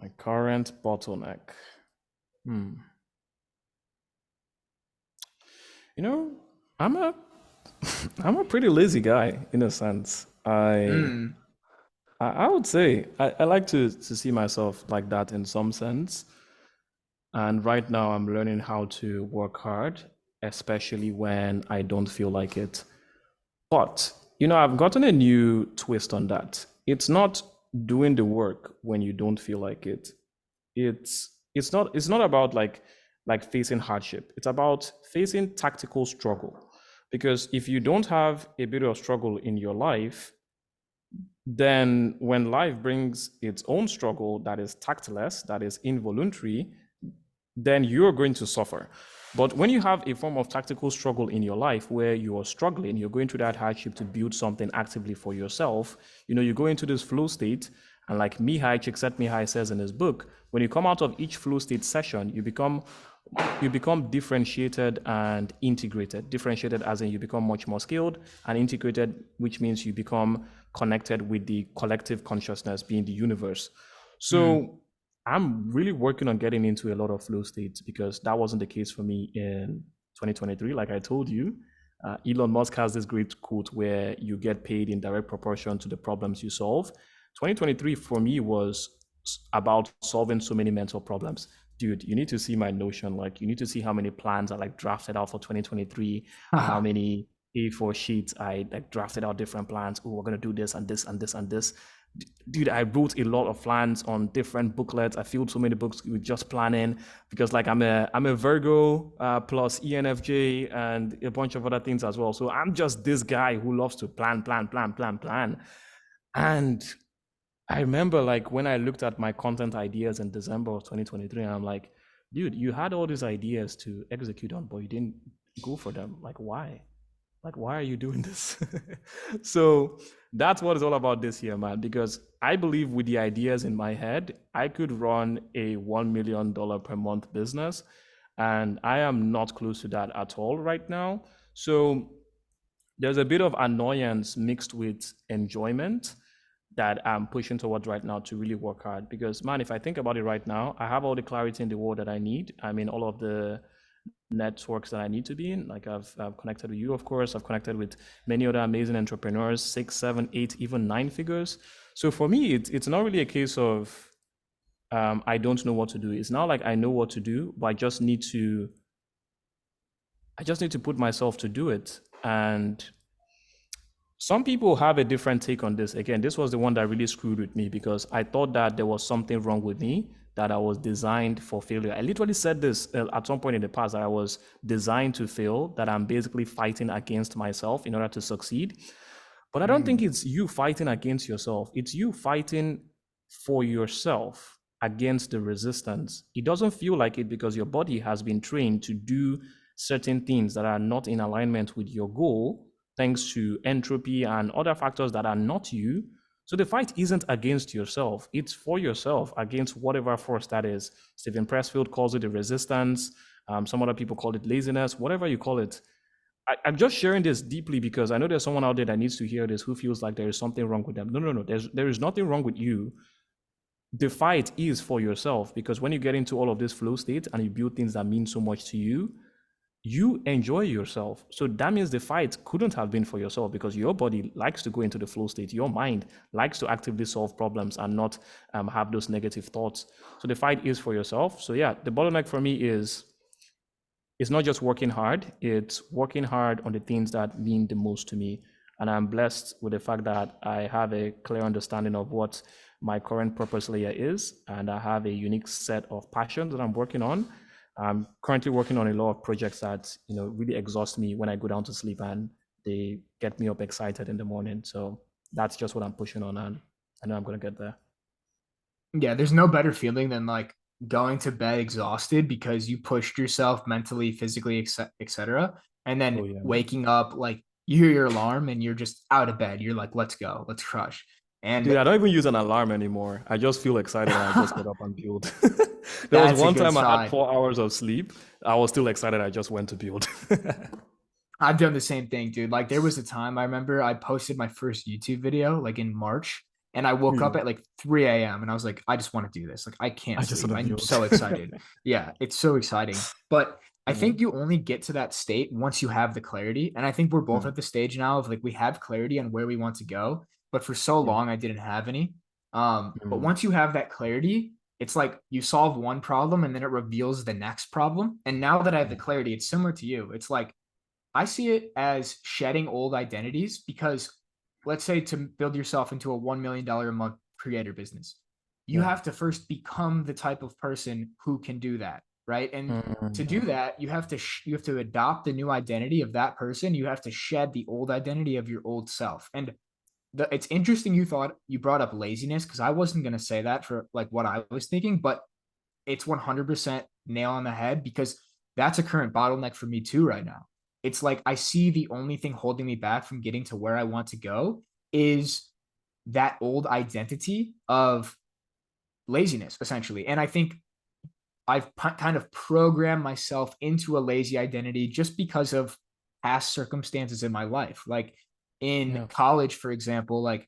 My current bottleneck. Hmm. You know, I'm a I'm a pretty lazy guy in a sense. Mm, I would say I like to see myself like that in some sense. And right now I'm learning how to work hard, especially when I don't feel like it. But, I've gotten a new twist on that. It's not doing the work when you don't feel like it. It's not about like facing hardship. It's about facing tactical struggle. Because if you don't have a bit of struggle in your life, then when life brings its own struggle that is tactless, that is involuntary, then you're going to suffer. But when you have a form of tactical struggle in your life where you are struggling, you're going through that hardship to build something actively for yourself, you go into this flow state. And like Mihai Csikszentmihalyi says in his book, when you come out of each flow state session, you become differentiated and integrated. Differentiated as in you become much more skilled, and integrated, which means you become connected with the collective consciousness being the universe. mm. So I'm really working on getting into a lot of flow states because that wasn't the case for me in 2023. Like I told you, Elon Musk has this great quote where you get paid in direct proportion to the problems you solve. 2023 for me was about solving so many mental problems. Dude, you need to see my Notion. Like, you need to see how many plans I like drafted out for 2023 and how many A4 sheets I like drafted out different plans. Oh, we're gonna do this and this and this and this. Dude, I wrote a lot of plans on different booklets. I filled so many books with just planning because like I'm a Virgo plus ENFJ and a bunch of other things as well. So I'm just this guy who loves to plan, plan, plan, plan, plan. And I remember like when I looked at my content ideas in December of 2023, and I'm like, dude, you had all these ideas to execute on, but you didn't go for them. Like, why? Like, why are you doing this? So that's what it's all about this year, man. Because I believe with the ideas in my head, I could run a $1 million per month business. And I am not close to that at all right now. So there's a bit of annoyance mixed with enjoyment that I'm pushing towards right now to really work hard. Because, man, if I think about it right now, I have all the clarity in the world that I need. I mean, all of the networks that I need to be in. Like I've connected with you, of course. I've connected with many other amazing entrepreneurs, 6, 7, 8, even 9 figures. So for me, it's not really a case of I don't know what to do. It's not like I know what to do, but I just need to put myself to do it. And some people have a different take on this. Again, this was the one that really screwed with me because I thought that there was something wrong with me, that I was designed for failure. I literally said this at some point in the past that I was designed to fail, that I'm basically fighting against myself in order to succeed. But I don't think Mm. it's you fighting against yourself. It's you fighting for yourself against the resistance. It doesn't feel like it because your body has been trained to do certain things that are not in alignment with your goal, thanks to entropy and other factors that are not you. So the fight isn't against yourself, it's for yourself against whatever force that is. Stephen Pressfield calls it the resistance. Some other people call it laziness, whatever you call it. I'm just sharing this deeply because I know there's someone out there that needs to hear this who feels like there is something wrong with them. No, no, no. There is nothing wrong with you. The fight is for yourself because when you get into all of this flow state and you build things that mean so much to you enjoy yourself. So that means the fight couldn't have been for yourself because your body likes to go into the flow state. Your mind likes to actively solve problems and not have those negative thoughts. So the fight is for yourself. So yeah, the bottleneck for me is it's not just working hard, it's working hard on the things that mean the most to me. And I'm blessed with the fact that I have a clear understanding of what my current purpose layer is, and I have a unique set of passions that I'm working on. I'm currently working on a lot of projects that really exhaust me when I go down to sleep, and they get me up excited in the morning. So that's just what I'm pushing on, and I know I'm gonna get there. Yeah, there's no better feeling than like going to bed exhausted because you pushed yourself mentally, physically, etc. And Oh then yeah, man. waking up, like you hear your alarm and you're just out of bed. You're like, let's go, let's crush. Dude, And I don't even use an alarm anymore. I just feel excited and I just get up and build. There was that's a one good time I had sign. 4 hours of sleep. I was still excited. I just went to build. I've done the same thing, dude. Like there was a time I remember I posted my first YouTube video like in March and I woke up Yeah. at like 3 a.m. and I was like, I just want to do this. Like I can't I just sleep. want to I'm build. so excited. Yeah, it's so exciting. But I Mm, think you only get to that state once you have the clarity. And I think we're both mm, at the stage now of like we have clarity on where we want to go. But for so yeah. long I didn't have any. But Mm, once you have that clarity, it's like you solve one problem and then it reveals the next problem. And now that I have the yeah. clarity, it's similar to you. It's like I see it as shedding old identities because let's say to build yourself into a $1 million a month creator business, you Yeah. have to first become the type of person who can do that, right? And to do Mm, that, you have to adopt the new identity of that person. You have to shed the old identity of your old self. And it's interesting you brought up laziness because I wasn't going to say that for like what I was thinking, but it's 100% nail on the head because that's a current bottleneck for me too right now. It's like I see the only thing holding me back from getting to where I want to go is that old identity of laziness, essentially. And I think I've kind of programmed myself into a lazy identity just because of past circumstances in my life. Like in yeah. college, for example, like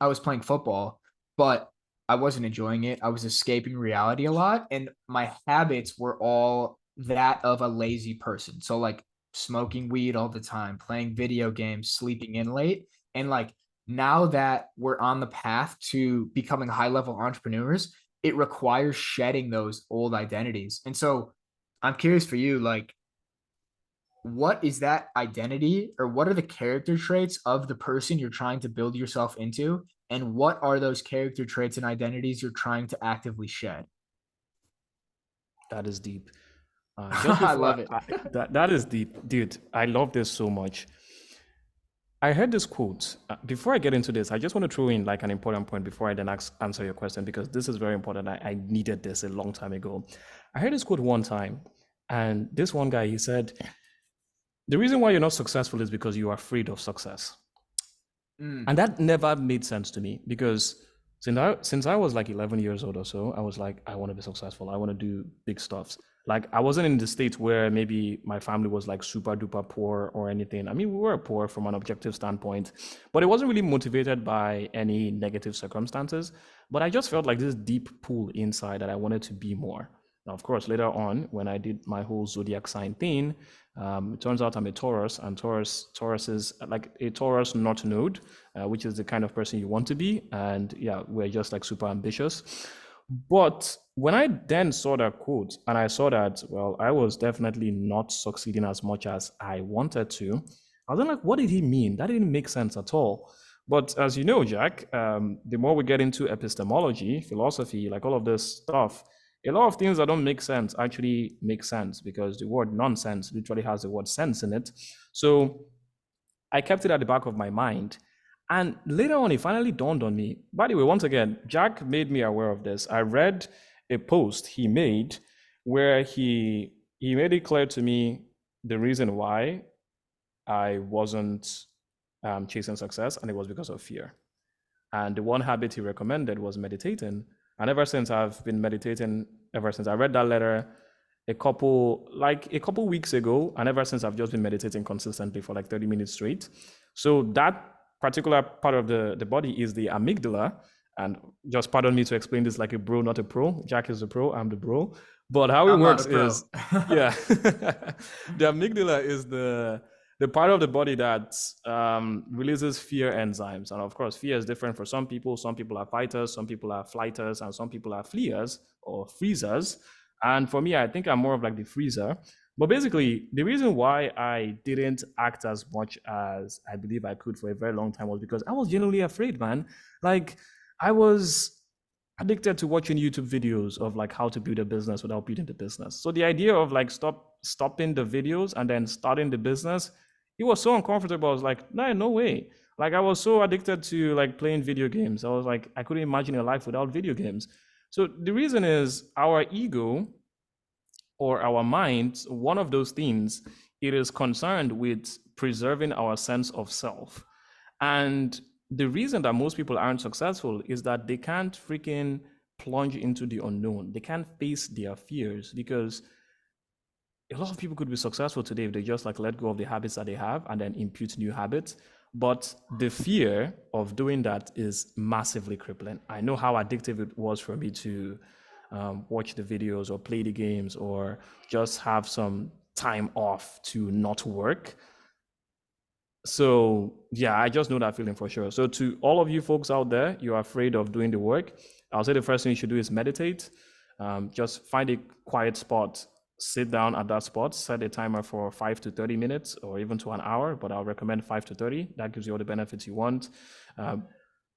I was playing football, but I wasn't enjoying it. I was escaping reality a lot, and my habits were all that of a lazy person. So like smoking weed all the time, playing video games, sleeping in late, and like now that we're on the path to becoming high-level entrepreneurs, it requires shedding those old identities. And so I'm curious for you, like what is that identity or what are the character traits of the person you're trying to build yourself into and what are those character traits and identities you're trying to actively shed? That is deep. Just I before love it. that is deep, dude. I love this so much. I heard this quote. Before I get into this, I just want to throw in like an important point before I then answer your question because this is very important. I needed this a long time ago. I heard this quote one time, and this one guy he said, "The reason why you're not successful is because you are afraid of success." Mm, And that never made sense to me because since I was like 11 years old or so, I was like, I want to be successful. I want to do big stuffs. Like I wasn't in the state where maybe my family was like super duper poor or anything. I mean, we were poor from an objective standpoint, but it wasn't really motivated by any negative circumstances. But I just felt like this deep pull inside that I wanted to be more. Now, of course, later on, when I did my whole zodiac sign thing, it turns out I'm a Taurus, and Taurus is like a Taurus North Node, which is the kind of person you want to be. And yeah, we're just like super ambitious. But when I then saw that quote and I saw that, well, I was definitely not succeeding as much as I wanted to, I was then like, what did he mean? That didn't make sense at all. But as you know, Jack, the more we get into epistemology, philosophy, like all of this stuff, a lot of things that don't make sense actually make sense because the word nonsense literally has the word sense in it. So I kept it at the back of my mind. And later on, it finally dawned on me. By the way, once again, Jack made me aware of this. I read a post he made where he made it clear to me the reason why I wasn't chasing success, and it was because of fear. And the one habit he recommended was meditating. And ever since I've been meditating, ever since I read that letter a couple weeks ago, and ever since I've just been meditating consistently for like 30 minutes straight. So that particular part of the body is the amygdala. And just pardon me to explain this like a bro, not a pro. Jack is a pro, I'm the bro. But how it I'm not a works pro. is, yeah, the amygdala is the part of the body that releases fear enzymes. And of course, fear is different for some people. Some people are fighters, some people are flighters, and some people are fleers or freezers. And for me, I think I'm more of like the freezer. But basically, the reason why I didn't act as much as I believe I could for a very long time was because I was genuinely afraid, man. Like, I was addicted to watching YouTube videos of like how to build a business without building the business. So the idea of like stopping the videos and then starting the business, it was so uncomfortable. I was like, no, no way. Like I was so addicted to like playing video games. I was like, I couldn't imagine a life without video games. So the reason is our ego or our minds, one of those things, it is concerned with preserving our sense of self. And the reason that most people aren't successful is that they can't freaking plunge into the unknown. They can't face their fears because a lot of people could be successful today if they just like let go of the habits that they have and then impute new habits. But the fear of doing that is massively crippling. I know how addictive it was for me to watch the videos or play the games or just have some time off to not work. So yeah, I just know that feeling for sure. So to all of you folks out there, you're afraid of doing the work, I'll say the first thing you should do is meditate. Just find a quiet spot, sit down at that spot, set a timer for 5 to 30 minutes or even to an hour, but I'll recommend 5 to 30. That gives you all the benefits you want.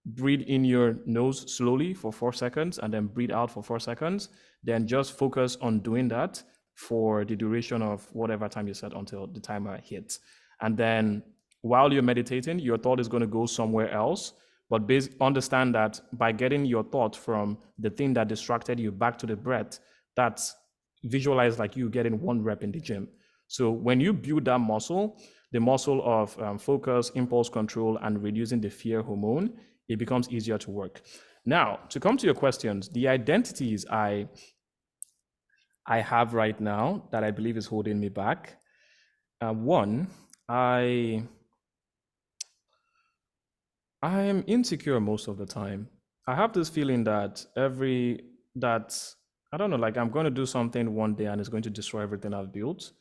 Breathe in your nose slowly for 4 seconds and then breathe out for 4 seconds. Then just focus on doing that for the duration of whatever time you set until the timer hits. And then while you're meditating, your thought is going to go somewhere else. But understand that by getting your thought from the thing that distracted you back to the breath, that's visualized like you getting 1 rep in the gym. So when you build that muscle, the muscle of focus, impulse control, and reducing the fear hormone, it becomes easier to work. Now, to come to your questions, the identities I have right now that I believe is holding me back. One, I am insecure most of the time. I have this feeling that I don't know, like I'm going to do something one day and it's going to destroy everything I've built.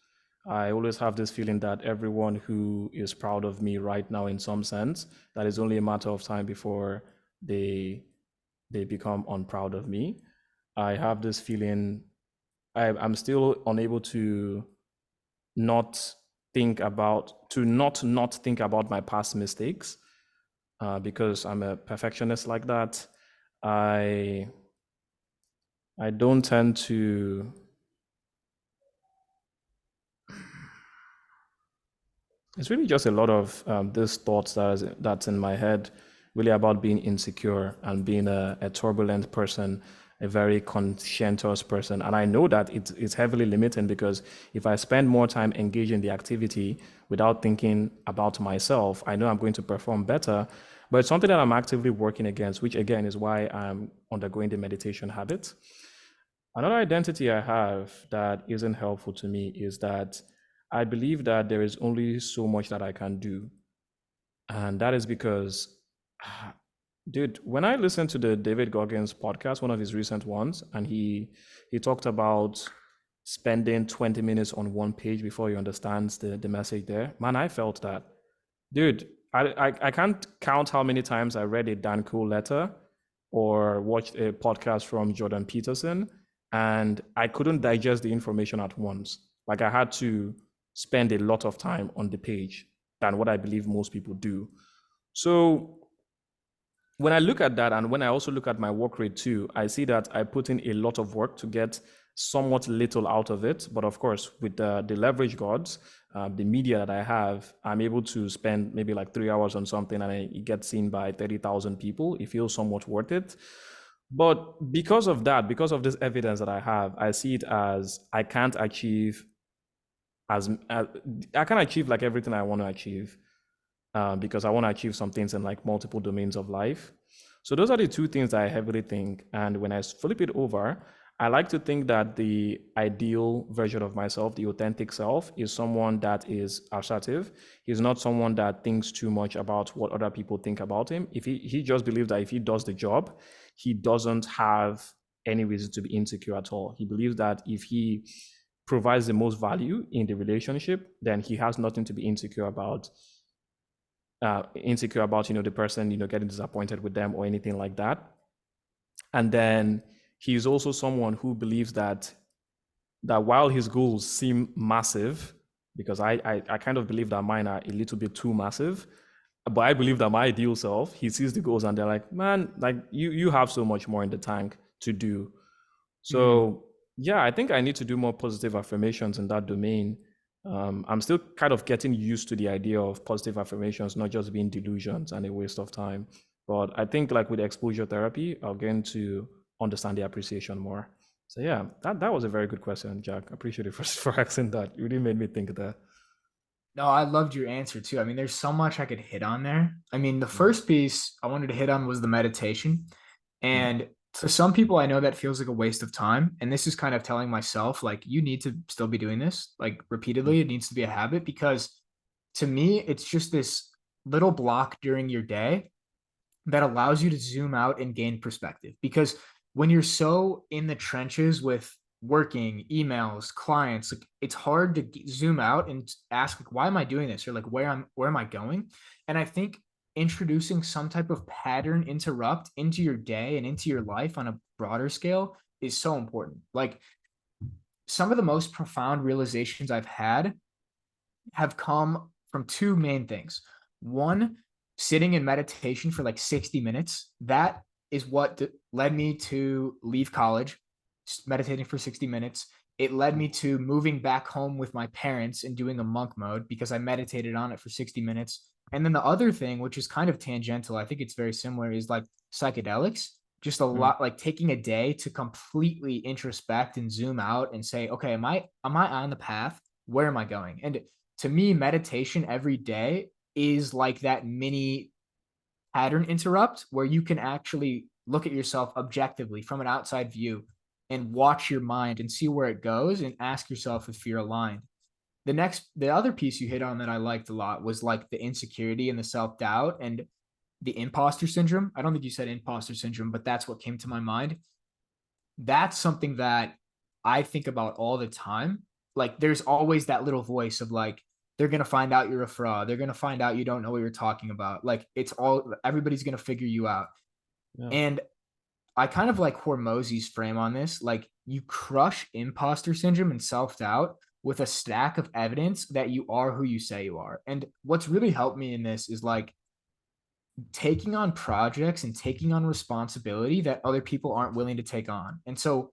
I always have this feeling that everyone who is proud of me right now, in some sense, that it's only a matter of time before they become unproud of me. I have this feeling I'm still unable to not not think about my past mistakes because I'm a perfectionist like that. I don't tend to. It's really just a lot of these thoughts that's in my head, really about being insecure and being a turbulent person, a very conscientious person. And I know that it's heavily limiting because if I spend more time engaging in the activity without thinking about myself, I know I'm going to perform better. But it's something that I'm actively working against, which again is why I'm undergoing the meditation habit. Another identity I have that isn't helpful to me is that I believe that there is only so much that I can do. And that is because, dude, when I listened to the David Goggins podcast, one of his recent ones, and he talked about spending 20 minutes on one page before he understands the message there, man, I felt that. Dude, I can't count how many times I read a Dan Cool letter or watched a podcast from Jordan Peterson, and I couldn't digest the information at once. Like I had to spend a lot of time on the page than what I believe most people do. So when I look at that, and when I also look at my work rate too, I see that I put in a lot of work to get somewhat little out of it. But of course, with the leverage gods, the media that I have, I'm able to spend maybe like 3 hours on something and it gets seen by 30,000 people. It feels somewhat worth it. But because of that, because of this evidence that I have, I see it as I can't achieve I can't achieve like everything I want to achieve. because I want to achieve some things in like multiple domains of life. So those are the two things that I heavily think. And when I flip it over, I like to think that the ideal version of myself, the authentic self, is someone that is assertive. He's not someone that thinks too much about what other people think about him. If he just believes that if he does the job, he doesn't have any reason to be insecure at all. He believes that if he provides the most value in the relationship, then he has nothing to be insecure about. The person getting disappointed with them or anything like that. And then he's also someone who believes that while his goals seem massive, because I kind of believe that mine are a little bit too massive, but I believe that my ideal self, he sees the goals and they're like, man, like you have so much more in the tank to do. Mm. So yeah, I think I need to do more positive affirmations in that domain. I'm still kind of getting used to the idea of positive affirmations not just being delusions and a waste of time. But I think like with exposure therapy, I'll get to understand the appreciation more. So yeah, that was a very good question, Jack. I appreciate it for asking that. It really made me think of that. No, I loved your answer too. I mean, there's so much I could hit on there. I mean, the Mm, first piece I wanted to hit on was the meditation. mm, And to some people, I know that feels like a waste of time. And this is kind of telling myself, like, you need to still be doing this, like, mm, repeatedly. It needs to be a habit because to me, it's just this little block during your day that allows you to zoom out and gain perspective. Because when you're so in the trenches with working, emails, clients, like it's hard to zoom out and ask, like, why am I doing this? Or like, where am I going? And I think introducing some type of pattern interrupt into your day and into your life on a broader scale is so important. Like some of the most profound realizations I've had have come from two main things. One, sitting in meditation for like 60 minutes. That is what led me to leave college, meditating for 60 minutes. It led me to moving back home with my parents and doing a monk mode because I meditated on it for 60 minutes. And then the other thing, which is kind of tangential, I think it's very similar, is like psychedelics. Just a mm, lot like taking a day to completely introspect and zoom out and say, okay, am I on the path? Where am I going? And to me, meditation every day is like that mini pattern interrupt where you can actually look at yourself objectively from an outside view and watch your mind and see where it goes and ask yourself if you're aligned. The other piece you hit on that I liked a lot was like the insecurity and the self doubt and the imposter syndrome. I don't think you said imposter syndrome, but that's what came to my mind. That's something that I think about all the time. Like there's always that little voice of like, they're gonna find out you're a fraud. They're gonna find out you don't know what you're talking about. Like it's all everybody's gonna figure you out. yeah. And I kind of like Hormozy's frame on this. Like you crush imposter syndrome and self-doubt with a stack of evidence that you are who you say you are. And what's really helped me in this is like taking on projects and taking on responsibility that other people aren't willing to take on. And so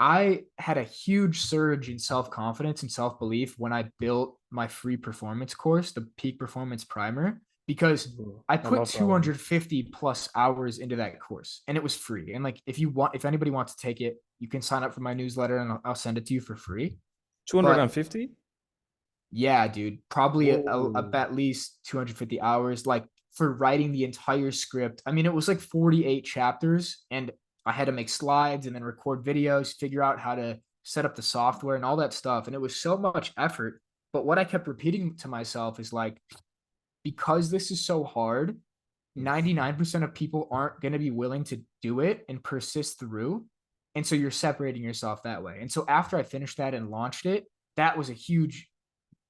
I had a huge surge in self confidence and self belief when I built my free performance course, the Peak Performance Primer, because Ooh, I I put love that one. 250 plus hours into that course and it was free. And like, if anybody wants to take it, you can sign up for my newsletter and I'll send it to you for free. But 250? yeah, dude, probably Whoa. at least 250 hours, like for writing the entire script. I mean, it was like 48 chapters, and I had to make slides and then record videos, figure out how to set up the software and all that stuff. And it was so much effort. But what I kept repeating to myself is like, because this is so hard, 99% of people aren't going to be willing to do it and persist through. And so you're separating yourself that way. And so after I finished that and launched it, that was a huge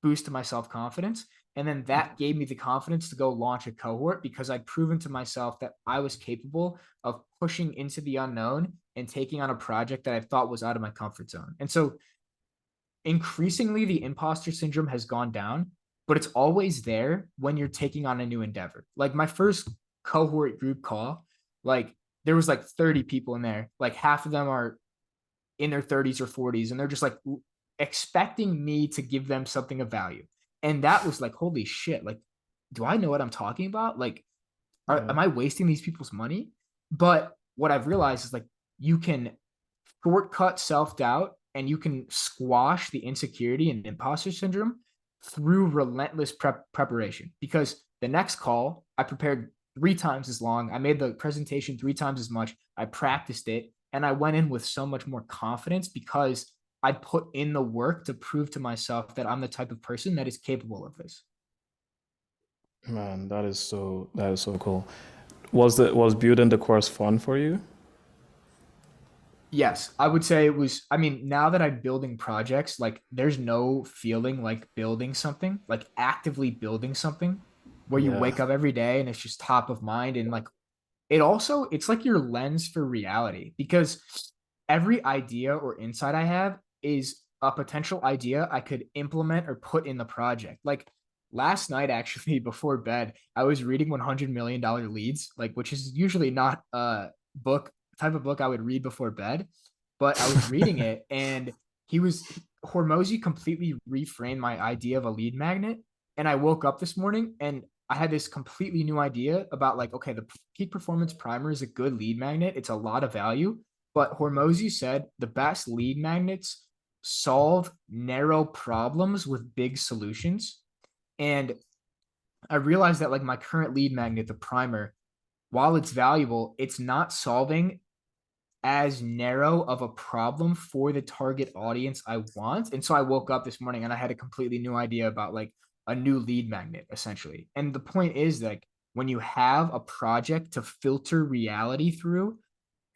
boost to my self confidence. And then that gave me the confidence to go launch a cohort because I'd proven to myself that I was capable of pushing into the unknown and taking on a project that I thought was out of my comfort zone. And so increasingly, the imposter syndrome has gone down, but it's always there when you're taking on a new endeavor. Like my first cohort group call, like there was like 30 people in there, like half of them are in their 30s or 40s and they're just like expecting me to give them something of value. And that was like, holy shit, like, do I know what I'm talking about? Like, Yeah. am I wasting these people's money? But what I've realized is like, you can shortcut self doubt and you can squash the insecurity and imposter syndrome through relentless preparation because The next call, I prepared 3 times as long. I made the presentation 3 times as much. I practiced it, and I went in with so much more confidence because I put in the work to prove to myself that I'm the type of person that is capable of this. Man, that is so cool. Was building the course fun for you? Yes, I would say it was. I mean, now that I'm building projects, like there's no feeling like building something, like actively building something where you Yeah. wake up every day and it's just top of mind. And like it also, it's like your lens for reality because every idea or insight I have is a potential idea I could implement or put in the project. Like last night, actually, before bed, I was reading $100 million leads, like which is usually not a book type of book I would read before bed, but I was reading it and Hormozy completely reframed my idea of a lead magnet. And I woke up this morning and I had this completely new idea about like, okay, the peak performance primer is a good lead magnet. It's a lot of value, but Hormozy said the best lead magnets solve narrow problems with big solutions. And I realized that like my current lead magnet, the primer, while it's valuable, it's not solving as narrow of a problem for the target audience I want. And so I woke up this morning and I had a completely new idea about like a new lead magnet essentially. And the point is like when you have a project to filter reality through,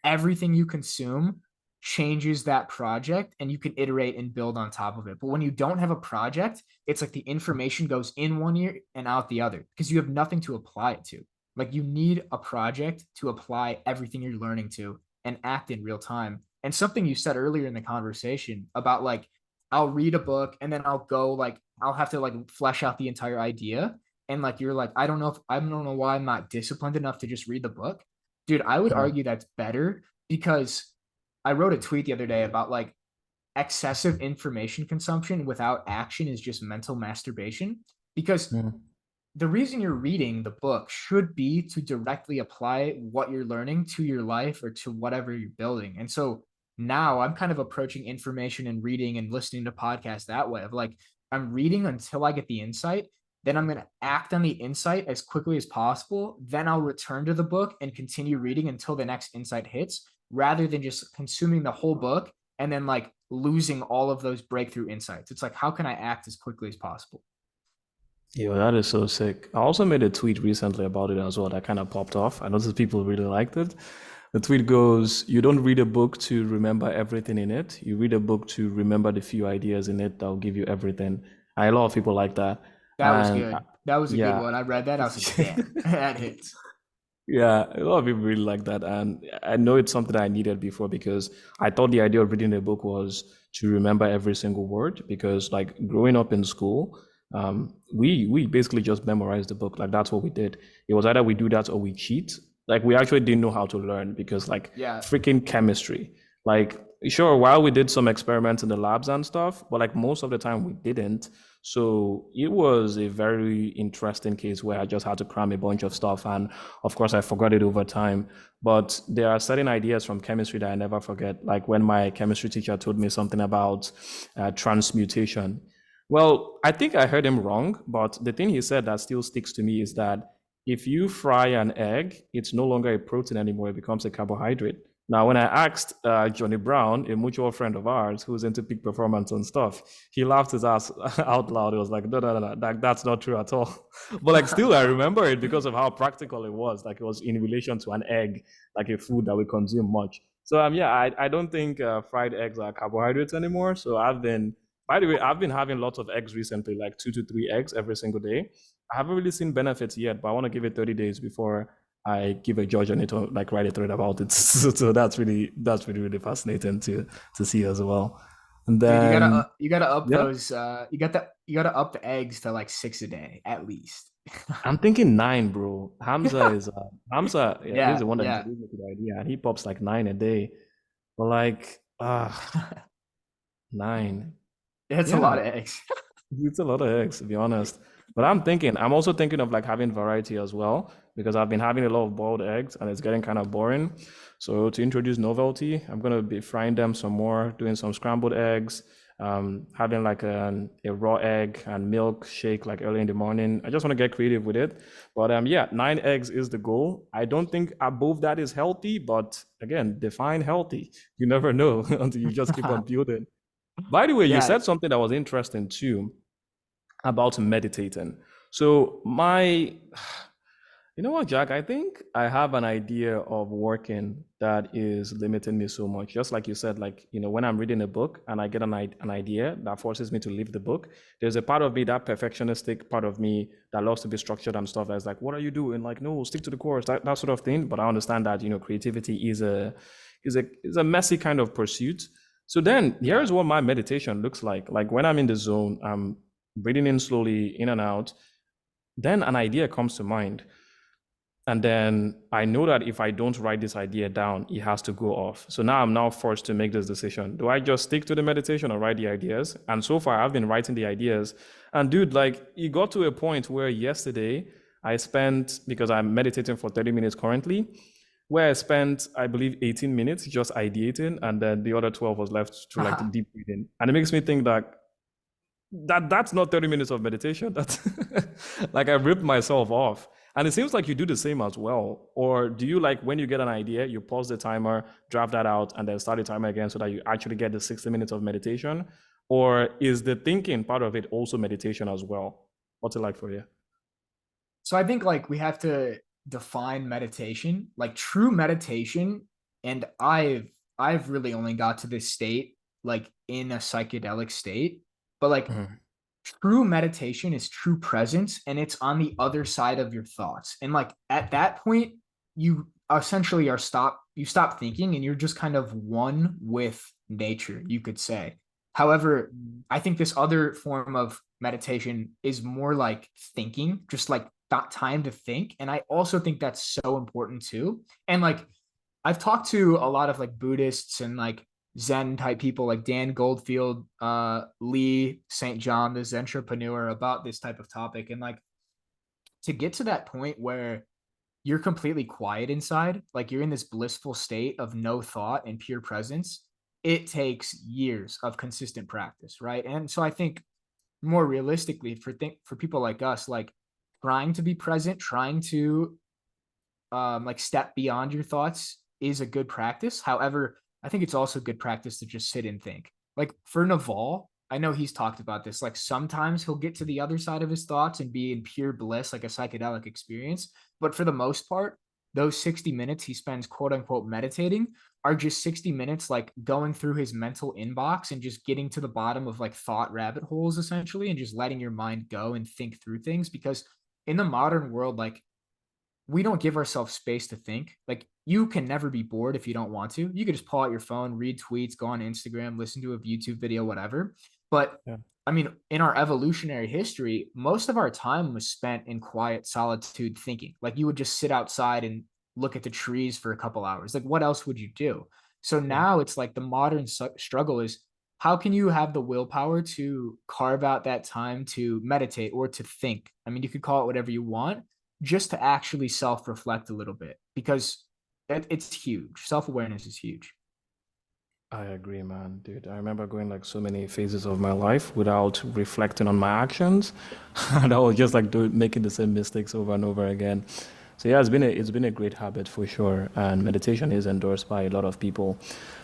everything you consume changes that project and you can iterate and build on top of it. But when you don't have a project, it's like the information goes in one ear and out the other because you have nothing to apply it to. Like you need a project to apply everything you're learning to and act in real time. And something you said earlier in the conversation about like, I'll read a book and then I'll go like, I'll have to like flesh out the entire idea. And like, you're like, I don't know why I'm not disciplined enough to just read the book. Dude, I would Yeah. argue that's better because I wrote a tweet the other day about like excessive information consumption without action is just mental masturbation. Because Mm. the reason you're reading the book should be to directly apply what you're learning to your life or to whatever you're building. And so now I'm kind of approaching information and reading and listening to podcasts that way of like, I'm reading until I get the insight. Then I'm going to act on the insight as quickly as possible. Then I'll return to the book and continue reading until the next insight hits rather than just consuming the whole book and then like losing all of those breakthrough insights. It's like, how can I act as quickly as possible? Yo, that is so sick. I also made a tweet recently about it as well that kind of popped off. I noticed people really liked it. The tweet goes, you don't read a book to remember everything in it. You read a book to remember the few ideas in it that will give you everything. And a lot of people like that. That was And good. That was a good yeah. one. I read that. I was like, damn, that hits. Yeah, a lot of people really like that. And I know it's something I needed before because I thought the idea of reading a book was to remember every single word. Because like growing up in school, we basically just memorized the book. Like that's what we did. It was either we do that or we cheat. Like we actually didn't know how to learn because like Yeah, freaking chemistry. Like sure, while we did some experiments in the labs and stuff, but like most of the time we didn't. So it was a very interesting case where I just had to cram a bunch of stuff. And of course, I forgot it over time. But there are certain ideas from chemistry that I never forget. Like when my chemistry teacher told me something about transmutation. Well, I think I heard him wrong, but the thing he said that still sticks to me is that if you fry an egg, it's no longer a protein anymore, it becomes a carbohydrate. Now, when I asked Johnny Brown, a mutual friend of ours who's into peak performance and stuff, he laughed his ass out loud. He was like, no, no, no, no, that's not true at all. But like, still, I remember it because of how practical it was. Like, it was in relation to an egg, like a food that we consume much. So, yeah, I don't think fried eggs are carbohydrates anymore. So, by the way, I've been having lots of eggs recently, like 2 to 3 eggs every single day. I haven't really seen benefits yet, but I want to give it 30 days before I give a judge on it or like write a thread about it. So really fascinating to see as well. And dude, then you gotta up yeah, those. You gotta up the eggs to like 6 a day at least. I'm thinking 9, bro. Hamza. Yeah, he's Yeah, the one that yeah. introduced me to the idea, and he pops like 9 a day. But like 9, It's a lot yeah. of eggs. It's a lot of eggs, to be honest. But I'm also thinking of like having variety as well, because I've been having a lot of boiled eggs and it's getting kind of boring. So to introduce novelty, I'm gonna be frying them some more, doing some scrambled eggs, having like a raw egg and milk shake like early in the morning. I just want to get creative with it. But yeah, 9 eggs is the goal. I don't think above that is healthy, but again, define healthy. You never know until you just keep on building. By the way, you Yeah. said something that was interesting too about meditating. So my you know what, Jack? I think I have an idea of working that is limiting me so much. Just like you said, like, when I'm reading a book and I get an idea that forces me to leave the book, there's a part of me, that perfectionistic part of me that loves to be structured and stuff that's like, what are you doing? Like, no, stick to the course, that sort of thing. But I understand that, creativity is a messy kind of pursuit. So then Yeah. here's what my meditation looks like. Like when I'm in the zone, I'm breathing in slowly, in and out, then an idea comes to mind. And then I know that if I don't write this idea down, it has to go off. So now I'm now forced to make this decision. Do I just stick to the meditation or write the ideas? And so far, I've been writing the ideas. And dude, like, it got to a point where yesterday I spent, because I'm meditating for 30 minutes currently, where I spent, I believe, 18 minutes just ideating. And then the other 12 was left to like the deep breathing. And it makes me think that that's not 30 minutes of meditation. That's like I ripped myself off. And it seems like you do the same as well. Or do you, like, when you get an idea, you pause the timer, draft that out, and then start the timer again so that you actually get the 60 minutes of meditation? Or is the thinking part of it also meditation as well? What's it like for you? So I think like we have to define meditation, like true meditation. And I've really only got to this state like in a psychedelic state, but like Mhm. true meditation is true presence and it's on the other side of your thoughts. And like at that point, you essentially you stop thinking and you're just kind of one with nature, you could say. However, I think this other form of meditation is more like thinking, just like that time to think. And I also think that's so important too. And like I've talked to a lot of like Buddhists and like Zen type people like Dan Goldfield, Lee St. John, this entrepreneur about this type of topic. And like to get to that point where you're completely quiet inside, like you're in this blissful state of no thought and pure presence, it takes years of consistent practice, right? And so I think more realistically for people like us, like trying to be present, trying to like step beyond your thoughts is a good practice. However, I think it's also good practice to just sit and think. Like for Naval, I know he's talked about this. Like sometimes he'll get to the other side of his thoughts and be in pure bliss, like a psychedelic experience. But for the most part, those 60 minutes he spends quote unquote meditating are just 60 minutes like going through his mental inbox and just getting to the bottom of like thought rabbit holes essentially and just letting your mind go and think through things because in the modern world like we don't give ourselves space to think. Like you can never be bored if you don't want to. You could just pull out your phone, read tweets, go on Instagram, listen to a YouTube video, whatever. But Yeah. I mean, in our evolutionary history, most of our time was spent in quiet solitude thinking. Like you would just sit outside and look at the trees for a couple hours. Like what else would you do? So Yeah. now it's like the modern struggle is how can you have the willpower to carve out that time to meditate or to think? I mean, you could call it whatever you want, just to actually self-reflect a little bit because it's huge. Self-awareness is huge. I agree, man, dude. I remember going like so many phases of my life without reflecting on my actions, and I was just like making the same mistakes over and over again. So yeah, it's been a great habit for sure, and meditation is endorsed by a lot of people.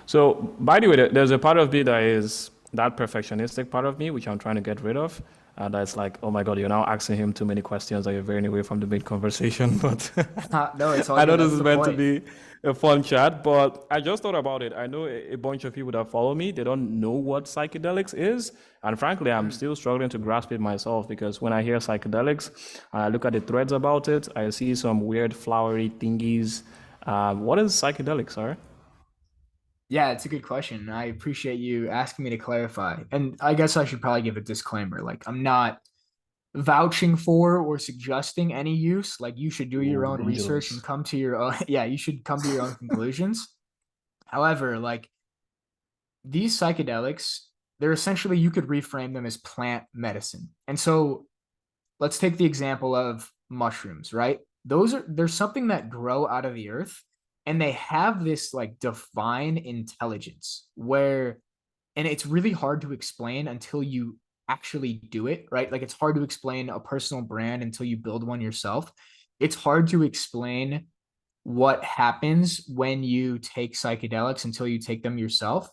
So by the way, there's a part of me that is that perfectionistic part of me, which I'm trying to get rid of. And that's like, oh my God, you're now asking him too many questions that you're veering away from the main conversation. But No, it's all I know good. this That's is the meant to point. be a fun chat, but I just thought about it. I know a bunch of people that follow me, they don't know what psychedelics is. And frankly, I'm Mm. still struggling to grasp it myself because when I hear psychedelics, I look at the threads about it, I see some weird flowery thingies. What is psychedelics, sir? Yeah, it's a good question. I appreciate you asking me to clarify. And I guess I should probably give a disclaimer. Like, I'm not vouching for or suggesting any use. Like, you should do your Ooh, own research and dangerous. come to your own. Yeah, you should come to your own conclusions. However, like these psychedelics, they're essentially, you could reframe them as plant medicine. And so let's take the example of mushrooms, right? There's something that grow out of the earth and they have this like divine intelligence where and it's really hard to explain until you actually do it, right? Like it's hard to explain a personal brand until you build one yourself. It's hard to explain what happens when you take psychedelics until you take them yourself.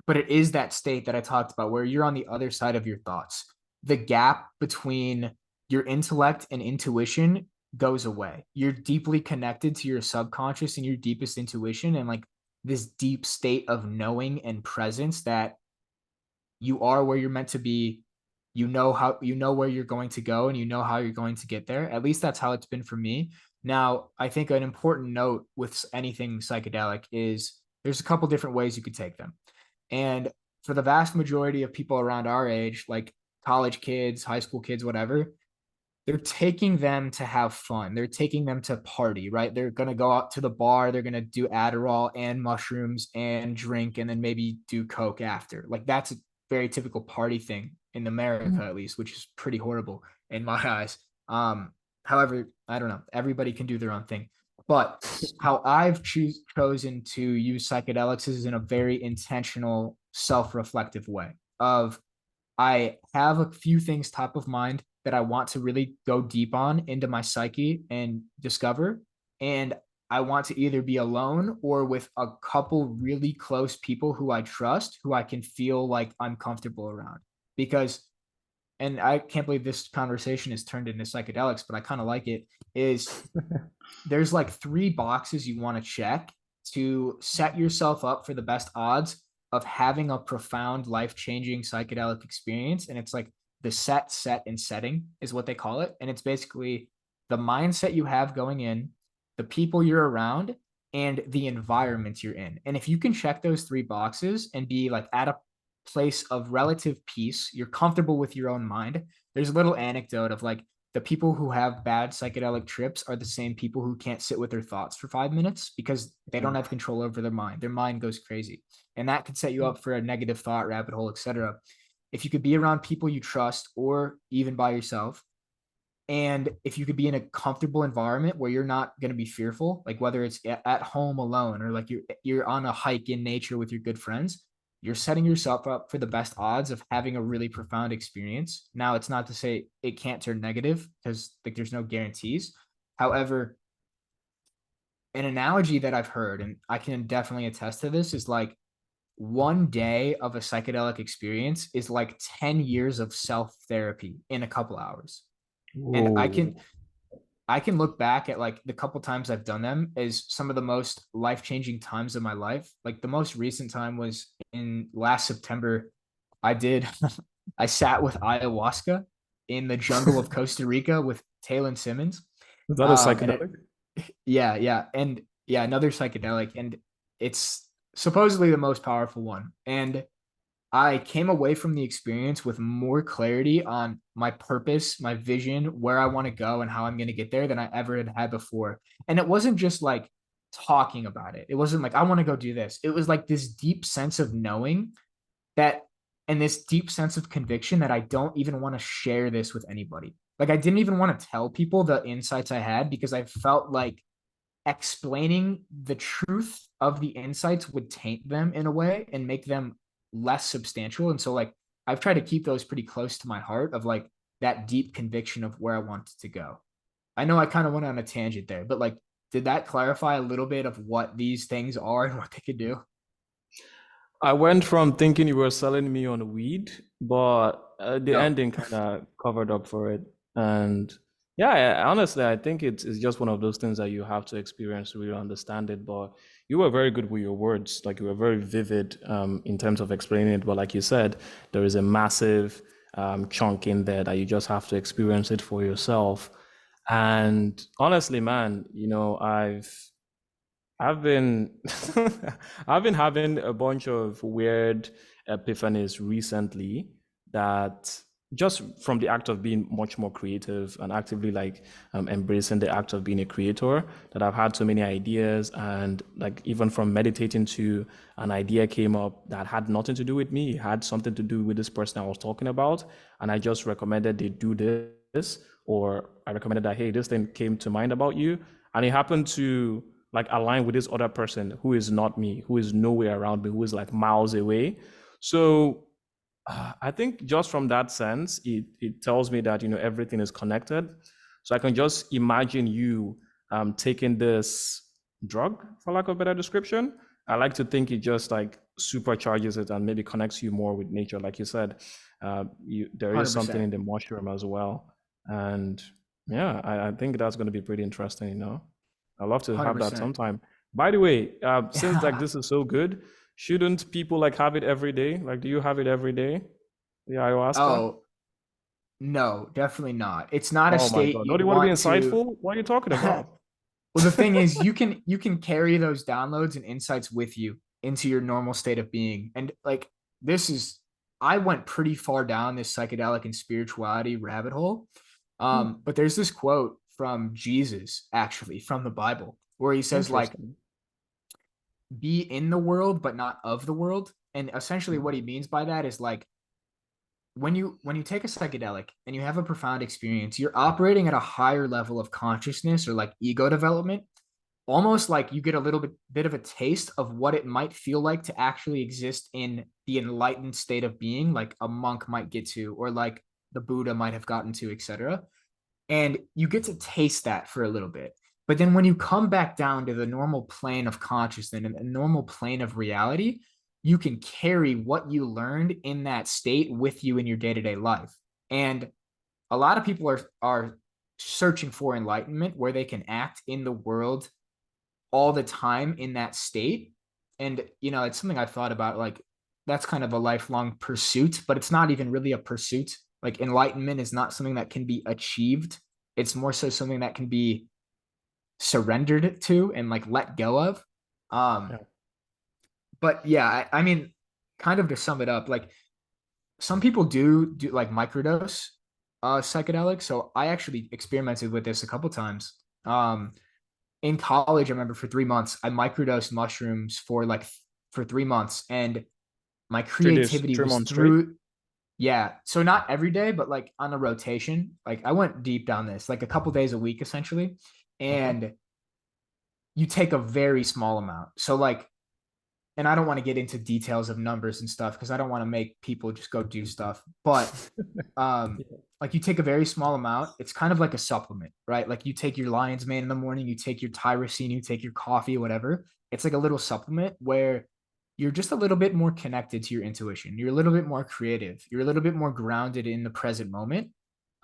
But it is that state that I talked about where you're on the other side of your thoughts. The gap between your intellect and intuition goes away. You're deeply connected to your subconscious and your deepest intuition, and like this deep state of knowing and presence that you are where you're meant to be. You know where you're going to go, and you know how you're going to get there. At least that's how it's been for me. Now, I think an important note with anything psychedelic is there's a couple different ways you could take them. And for the vast majority of people around our age, like college kids, high school kids, whatever, they're taking them to have fun. They're taking them to party, right? They're going to go out to the bar. They're going to do Adderall and mushrooms and drink and then maybe do Coke after. Like that's a very typical party thing in America, at least, which is pretty horrible in my eyes. However, I don't know. Everybody can do their own thing. But how I've chosen to use psychedelics is in a very intentional, self-reflective way of I have a few things top of mind that I want to really go deep on into my psyche and discover. And I want to either be alone or with a couple really close people who I trust, who I can feel like I'm comfortable around. Because, and I can't believe this conversation has turned into psychedelics, but I kind of like it, is there's like three boxes you want to check to set yourself up for the best odds of having a profound life-changing psychedelic experience. And it's like the set and setting is what they call it. And it's basically the mindset you have going in, the people you're around, and the environment you're in. And if you can check those three boxes and be like at a place of relative peace, you're comfortable with your own mind. There's a little anecdote of like the people who have bad psychedelic trips are the same people who can't sit with their thoughts for 5 minutes because they don't have control over their mind. Their mind goes crazy. And that could set you up for a negative thought rabbit hole, etc. If you could be around people you trust or even by yourself, and if you could be in a comfortable environment where you're not going to be fearful, like whether it's at home alone or like you're on a hike in nature with your good friends, you're setting yourself up for the best odds of having a really profound experience. Now, it's not to say it can't turn negative because like there's no guarantees. However, an analogy that I've heard, and I can definitely attest to this, is like one day of a psychedelic experience is like 10 years of self therapy in a couple hours. And Whoa. I can look back at like the couple times I've done them as some of the most life-changing times of my life. Like the most recent time was in last September. I did I sat with ayahuasca in the jungle of Costa Rica with Taylor Simmons. Is that a And it psychedelic? yeah, and yeah, another psychedelic, and it's supposedly the most powerful one. And I came away from the experience with more clarity on my purpose, my vision, where I want to go, and how I'm going to get there than I ever had had before. And it wasn't just like talking about it. It wasn't like, I want to go do this. It was like this deep sense of knowing that, and this deep sense of conviction that I don't even want to share this with anybody. Like, I didn't even want to tell people the insights I had because I felt like explaining the truth of the insights would taint them in a way and make them less substantial. And so like I've tried to keep those pretty close to my heart of like that deep conviction of where I wanted to go. I know I kind of went on a tangent there, but like did that clarify a little bit of what these things are and what they could do? I went from thinking you were selling me on weed, but the No. ending kind of covered up for it. And yeah, honestly, I think it's just one of those things that you have to experience to really understand it. But you were very good with your words, like you were very vivid in terms of explaining it. But like you said, there is a massive chunk in there that you just have to experience it for yourself. And honestly, man, I've been I've been having a bunch of weird epiphanies recently that just from the act of being much more creative and actively like embracing the act of being a creator, that I've had so many ideas, and like even from meditating to an idea came up that had nothing to do with me. It had something to do with this person I was talking about, and I just recommended they do this, or I recommended that, hey, this thing came to mind about you, and it happened to like align with this other person who is not me, who is nowhere around me, who is like miles away. So I think just from that sense, it tells me that everything is connected. So I can just imagine you taking this drug, for lack of a better description. I like to think it just like supercharges it and maybe connects you more with nature, like you said. There is something 100%. in the mushroom as well, and yeah, I think that's going to be pretty interesting. I'd love to have that 100%. sometime. By the way, since like this is so good, shouldn't people like have it every day? Like, do you have it every day? The ayahuasca? Oh, no, definitely not. It's not a Oh my state God. Don't you'd you want to be want to. insightful? What are you talking about? Well, the thing is, you can carry those downloads and insights with you into your normal state of being. And like this is I went pretty far down this psychedelic and spirituality rabbit hole. But there's this quote from Jesus, actually, from the Bible, where he says, like, Interesting. be in the world, but not of the world. And essentially what he means by that is like when you take a psychedelic and you have a profound experience, you're operating at a higher level of consciousness or like ego development, almost like you get a little bit of a taste of what it might feel like to actually exist in the enlightened state of being, like a monk might get to, or like the Buddha might have gotten to, etc. And you get to taste that for a little bit. But then when you come back down to the normal plane of consciousness and a normal plane of reality, you can carry what you learned in that state with you in your day-to-day life. And a lot of people are searching for enlightenment where they can act in the world all the time in that state. And it's something I've thought about, like that's kind of a lifelong pursuit, but it's not even really a pursuit. Like enlightenment is not something that can be achieved. It's more so something that can be surrendered to and like let go of. Um, Yeah. but yeah, I mean, kind of to sum it up, like some people do like microdose psychedelics. So I actually experimented with this a couple times. In college, I remember for 3 months, I microdosed mushrooms for 3 months, and my 3 days, creativity three was months straight. through. Yeah, so not every day, but like on a rotation. Like I went deep down this, like a couple days a week, essentially, Okay. and you take a very small amount. So like, and I don't want to get into details of numbers and stuff because I don't want to make people just go do stuff. But Yeah. like you take a very small amount. It's kind of like a supplement, right? Like you take your lion's mane in the morning, you take your tyrosine, you take your coffee, whatever. It's like a little supplement where you're just a little bit more connected to your intuition. You're a little bit more creative. You're a little bit more grounded in the present moment.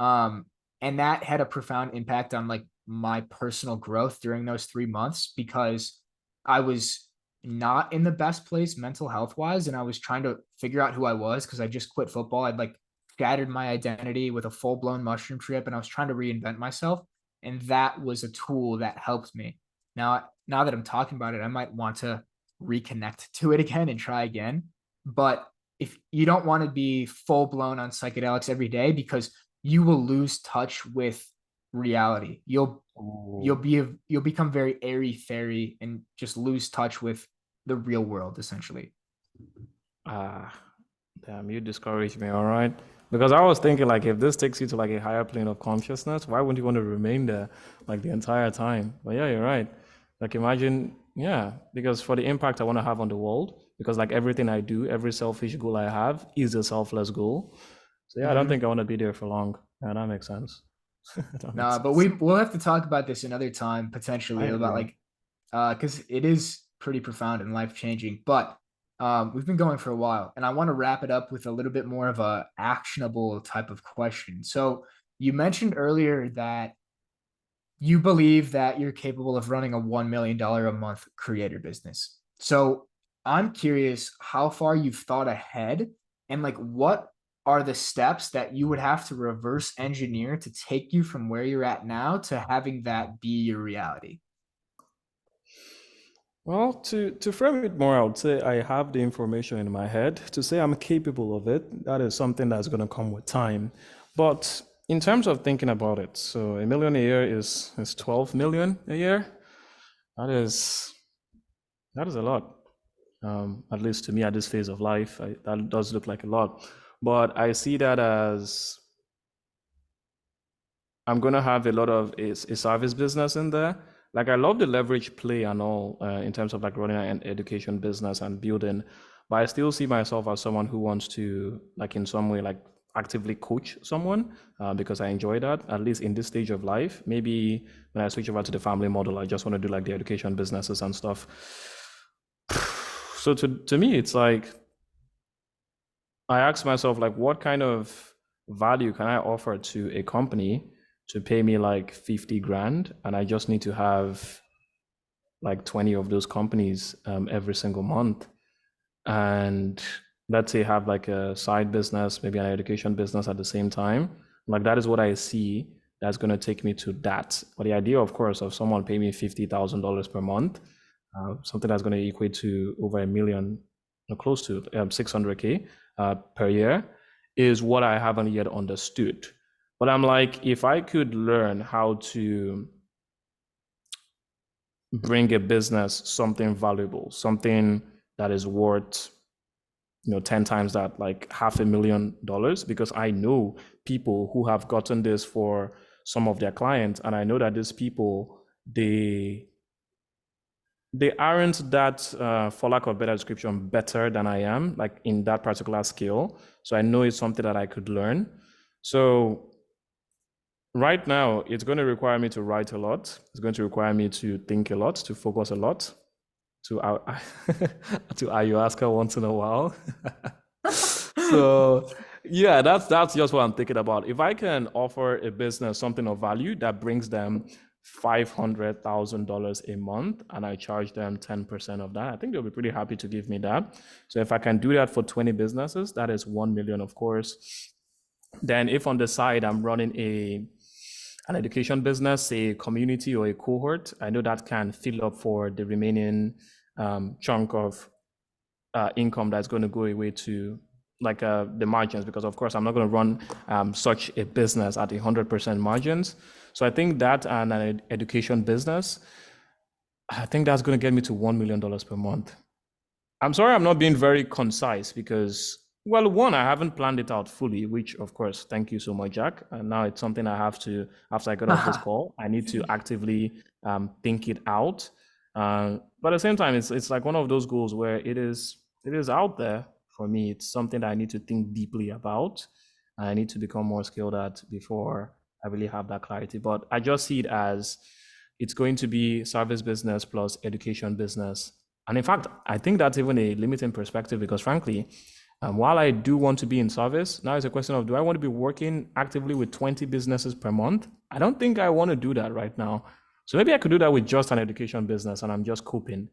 Um, and that had a profound impact on like my personal growth during those 3 months because I was not in the best place mental health wise, and I was trying to figure out who I was because I just quit football. I'd like shattered my identity with a full blown mushroom trip, and I was trying to reinvent myself. And that was a tool that helped me. Now that I'm talking about it, I might want to reconnect to it again and try again. But if you don't want to be full blown on psychedelics every day, because you will lose touch with reality. You'll Ooh. be you'll become very airy fairy and just lose touch with the real world essentially. Ah, damn, you discouraged me, all right? Because I was thinking like if this takes you to like a higher plane of consciousness, why wouldn't you want to remain there like the entire time? But yeah, you're right. Like imagine, yeah, because for the impact I want to have on the world, because like everything I do, every selfish goal I have is a selfless goal. So yeah, I don't think I want to be there for long. Yeah, that makes sense. That makes Nah, but sense. we'll have to talk about this another time I potentially about agree. like because it is pretty profound and life changing. But we've been going for a while, and I want to wrap it up with a little bit more of a actionable type of question. So you mentioned earlier that you believe that you're capable of running a $1 million a month creator business. So I'm curious how far you've thought ahead and like what are the steps that you would have to reverse engineer to take you from where you're at now to having that be your reality. Well, to frame it more, I would say I have the information in my head. To say I'm capable of it, that is something that's going to come with time. But in terms of thinking about it, so a million a year is 12 million a year. That is that is a lot. At least to me at this phase of life, that does look like a lot. But I see that as I'm gonna have a lot of a service business in there. Like I love the leverage play and all in terms of like running an education business and building. but I still see myself as someone who wants to, like, in some way, like, actively coach someone because I enjoy that, at least in this stage of life. Maybe when I switch over to the family model, I just want to do like the education businesses and stuff. So to me, it's like I ask myself, like, what kind of value can I offer to a company to pay me like 50 grand? And I just need to have like 20 of those companies every single month. And let's say have like a side business, maybe an education business at the same time. Like that is what I see that's going to take me to that. But the idea, of course, of someone paying me $50,000 per month, something that's going to equate to over a million, close to 600K per year, is what I haven't yet understood. But I'm like, if I could learn how to bring a business something valuable, something that is worth 10 times that, like $500,000, because I know people who have gotten this for some of their clients, and I know that these people, they aren't that, for lack of a better description, better than I am, like in that particular skill. So I know it's something that I could learn. So right now, it's going to require me to write a lot. It's going to require me to think a lot, to focus a lot, to to ayahuasca once in a while. So yeah, that's just what I'm thinking about. If I can offer a business something of value that brings them $500,000 a month and I charge them 10% of that, I think they'll be pretty happy to give me that. So if I can do that for 20 businesses, that is 1 million, of course. Then if on the side I'm running an education business, a community or a cohort, I know that can fill up for the remaining chunk of income that's going to go away to like the margins, because of course I'm not going to run such a business at 100% margins. So I think that and an education business, I think that's going to get me to $1 million per month. I'm sorry I'm not being very concise because, well, one, I haven't planned it out fully, which of course, thank you so much, Jack. And now it's something I have to, after I get off this call, I need to actively think it out. But at the same time, it's like one of those goals where it is out there for me. It's something that I need to think deeply about. I need to become more skilled at before I really have that clarity. But I just see it as it's going to be service business plus education business. And in fact, I think that's even a limiting perspective because frankly, while I do want to be in service, now it's a question of, do I want to be working actively with 20 businesses per month? I don't think I want to do that right now. So maybe I could do that with just an education business and I'm just coping.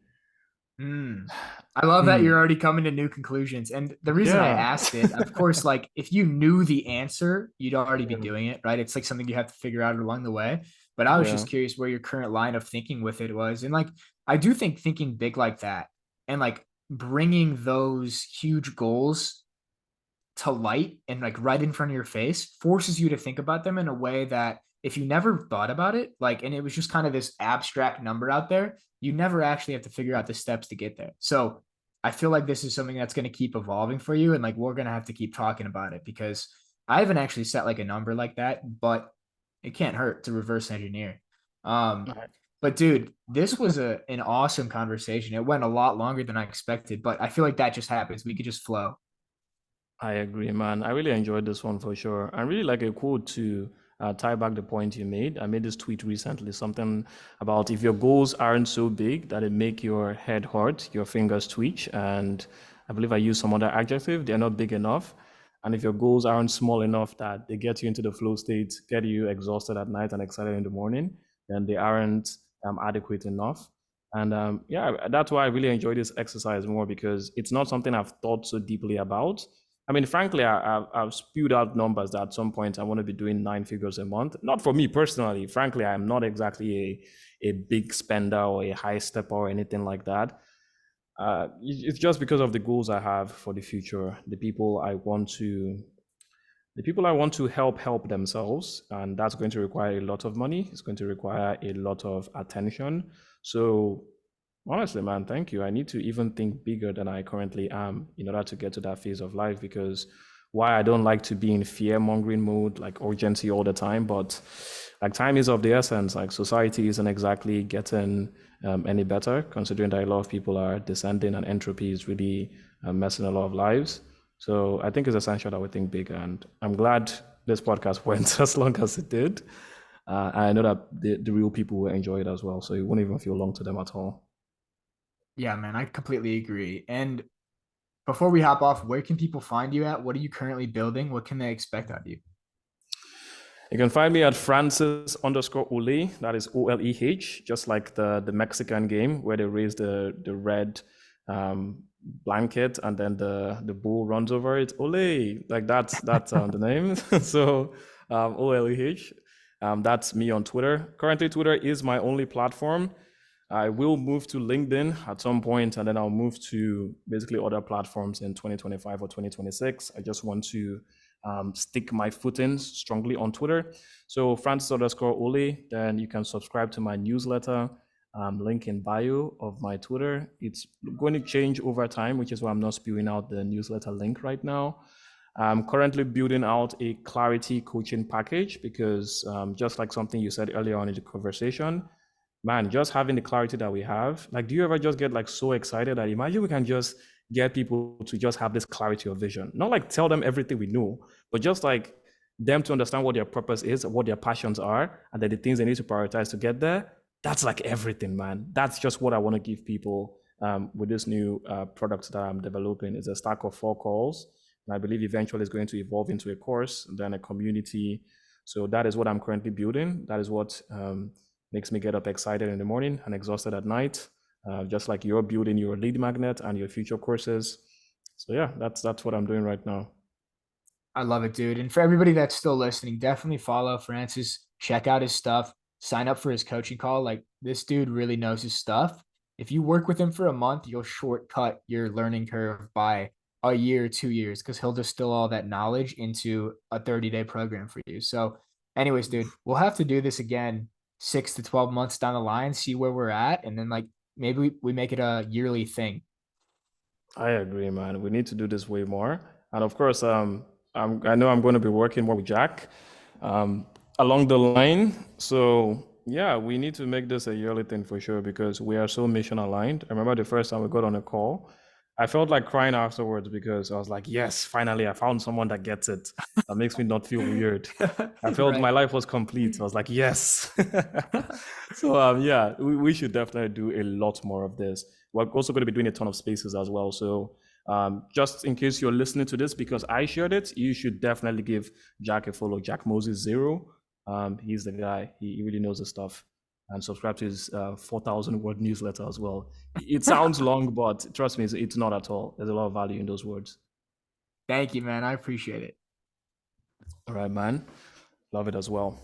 I love that Hmm. you're already coming to new conclusions. And the reason I Yeah. asked it, of course, like if you knew the answer, you'd already be Yeah. doing it, right? It's like something you have to figure out along the way. But I was Yeah. just curious where your current line of thinking with it was. And like, I do think thinking big like that and like bringing those huge goals to light and like right in front of your face forces you to think about them in a way that if you never thought about it, like, and it was just kind of this abstract number out there, you never actually have to figure out the steps to get there. So I feel like this is something that's going to keep evolving for you. And like, we're going to have to keep talking about it because I haven't actually set like a number like that, but it can't hurt to reverse engineer. Um, but dude, this was an awesome conversation. It went a lot longer than I expected, but I feel like that just happens. We could just flow. I agree, man. I really enjoyed this one for sure. I really like a quote to tie back the point you made. I made this tweet recently, something about if your goals aren't so big that it make your head hurt, your fingers twitch, and I believe I used some other adjective. They're not big enough. And if your goals aren't small enough that they get you into the flow state, get you exhausted at night and excited in the morning, then they aren't adequate enough. And yeah, that's why I really enjoy this exercise more because it's not something I've thought so deeply about. I mean, frankly, I've spewed out numbers that at some point I want to be doing 9 figures a month. Not for me personally. Frankly, I'm not exactly a big spender or a high stepper or anything like that. It's just because of the goals I have for the future, the people I want to help themselves, and that's going to require a lot of money. It's going to require a lot of attention. So honestly, man, thank you. I need to even think bigger than I currently am in order to get to that phase of life because why I don't like to be in fear mongering mode, like urgency all the time. But like time is of the essence. Like society isn't exactly getting any better, considering that a lot of people are descending and entropy is really messing a lot of lives. So I think it's essential that we think big, and I'm glad this podcast went as long as it did. I know that the real people will enjoy it as well, so it won't even feel long to them at all. Yeah, man, I completely agree. And before we hop off, where can people find you at? What are you currently building? What can they expect out of you? You can find me at Francis underscore Oleh. That is OLEH, just like the Mexican game where they raise the red blanket and then the bull runs over it. Oleh, like that's the name. So OLEH. That's me on Twitter. Currently, Twitter is my only platform. I will move to LinkedIn at some point, and then I'll move to basically other platforms in 2025 or 2026. I just want to stick my foot in strongly on Twitter. So Francis underscore Oleh, then you can subscribe to my newsletter, link in bio of my Twitter. It's going to change over time, which is why I'm not spewing out the newsletter link right now. I'm currently building out a clarity coaching package because just like something you said earlier on in the conversation, man, just having the clarity that we have, like, do you ever just get like so excited that imagine we can just get people to just have this clarity of vision, not like tell them everything we know, but just like them to understand what their purpose is, what their passions are, and then the things they need to prioritize to get there. That's like everything, man. That's just what I want to give people with this new product that I'm developing. It's a stack of 4 calls. And I believe eventually it's going to evolve into a course, then a community. So that is what I'm currently building. That is what makes me get up excited in the morning and exhausted at night, just like you're building your lead magnet and your future courses. So yeah, that's what I'm doing right now. I love it, dude. And for everybody that's still listening, definitely follow Francis, check out his stuff, sign up for his coaching call. Like this dude really knows his stuff. If you work with him for a month, you'll shortcut your learning curve by a year, 2 years, because he'll distill all that knowledge into a 30-day program for you. So, anyways, dude, we'll have to do this again 6 to 12 months down the line, see where we're at, and then like maybe we make it a yearly thing. I agree, man. We need to do this way more. And of course, I know I'm going to be working more with Jack um, along the line. So yeah, we need to make this a yearly thing for sure because we are so mission aligned. I remember the first time we got on a call, I felt like crying afterwards because I was like, yes, finally, I found someone that gets it. That makes me not feel weird. I felt Right. my life was complete. I was like, yes. So yeah, we should definitely do a lot more of this. We're also going to be doing a ton of spaces as well. So just in case you're listening to this because I shared it, you should definitely give Jack a follow. Jack Moses Zero. He's the guy. He really knows the stuff. And subscribe to his 4,000 word newsletter as well. It sounds long, but trust me, it's not at all. There's a lot of value in those words. Thank you, man. I appreciate it. All right, man. Love it as well.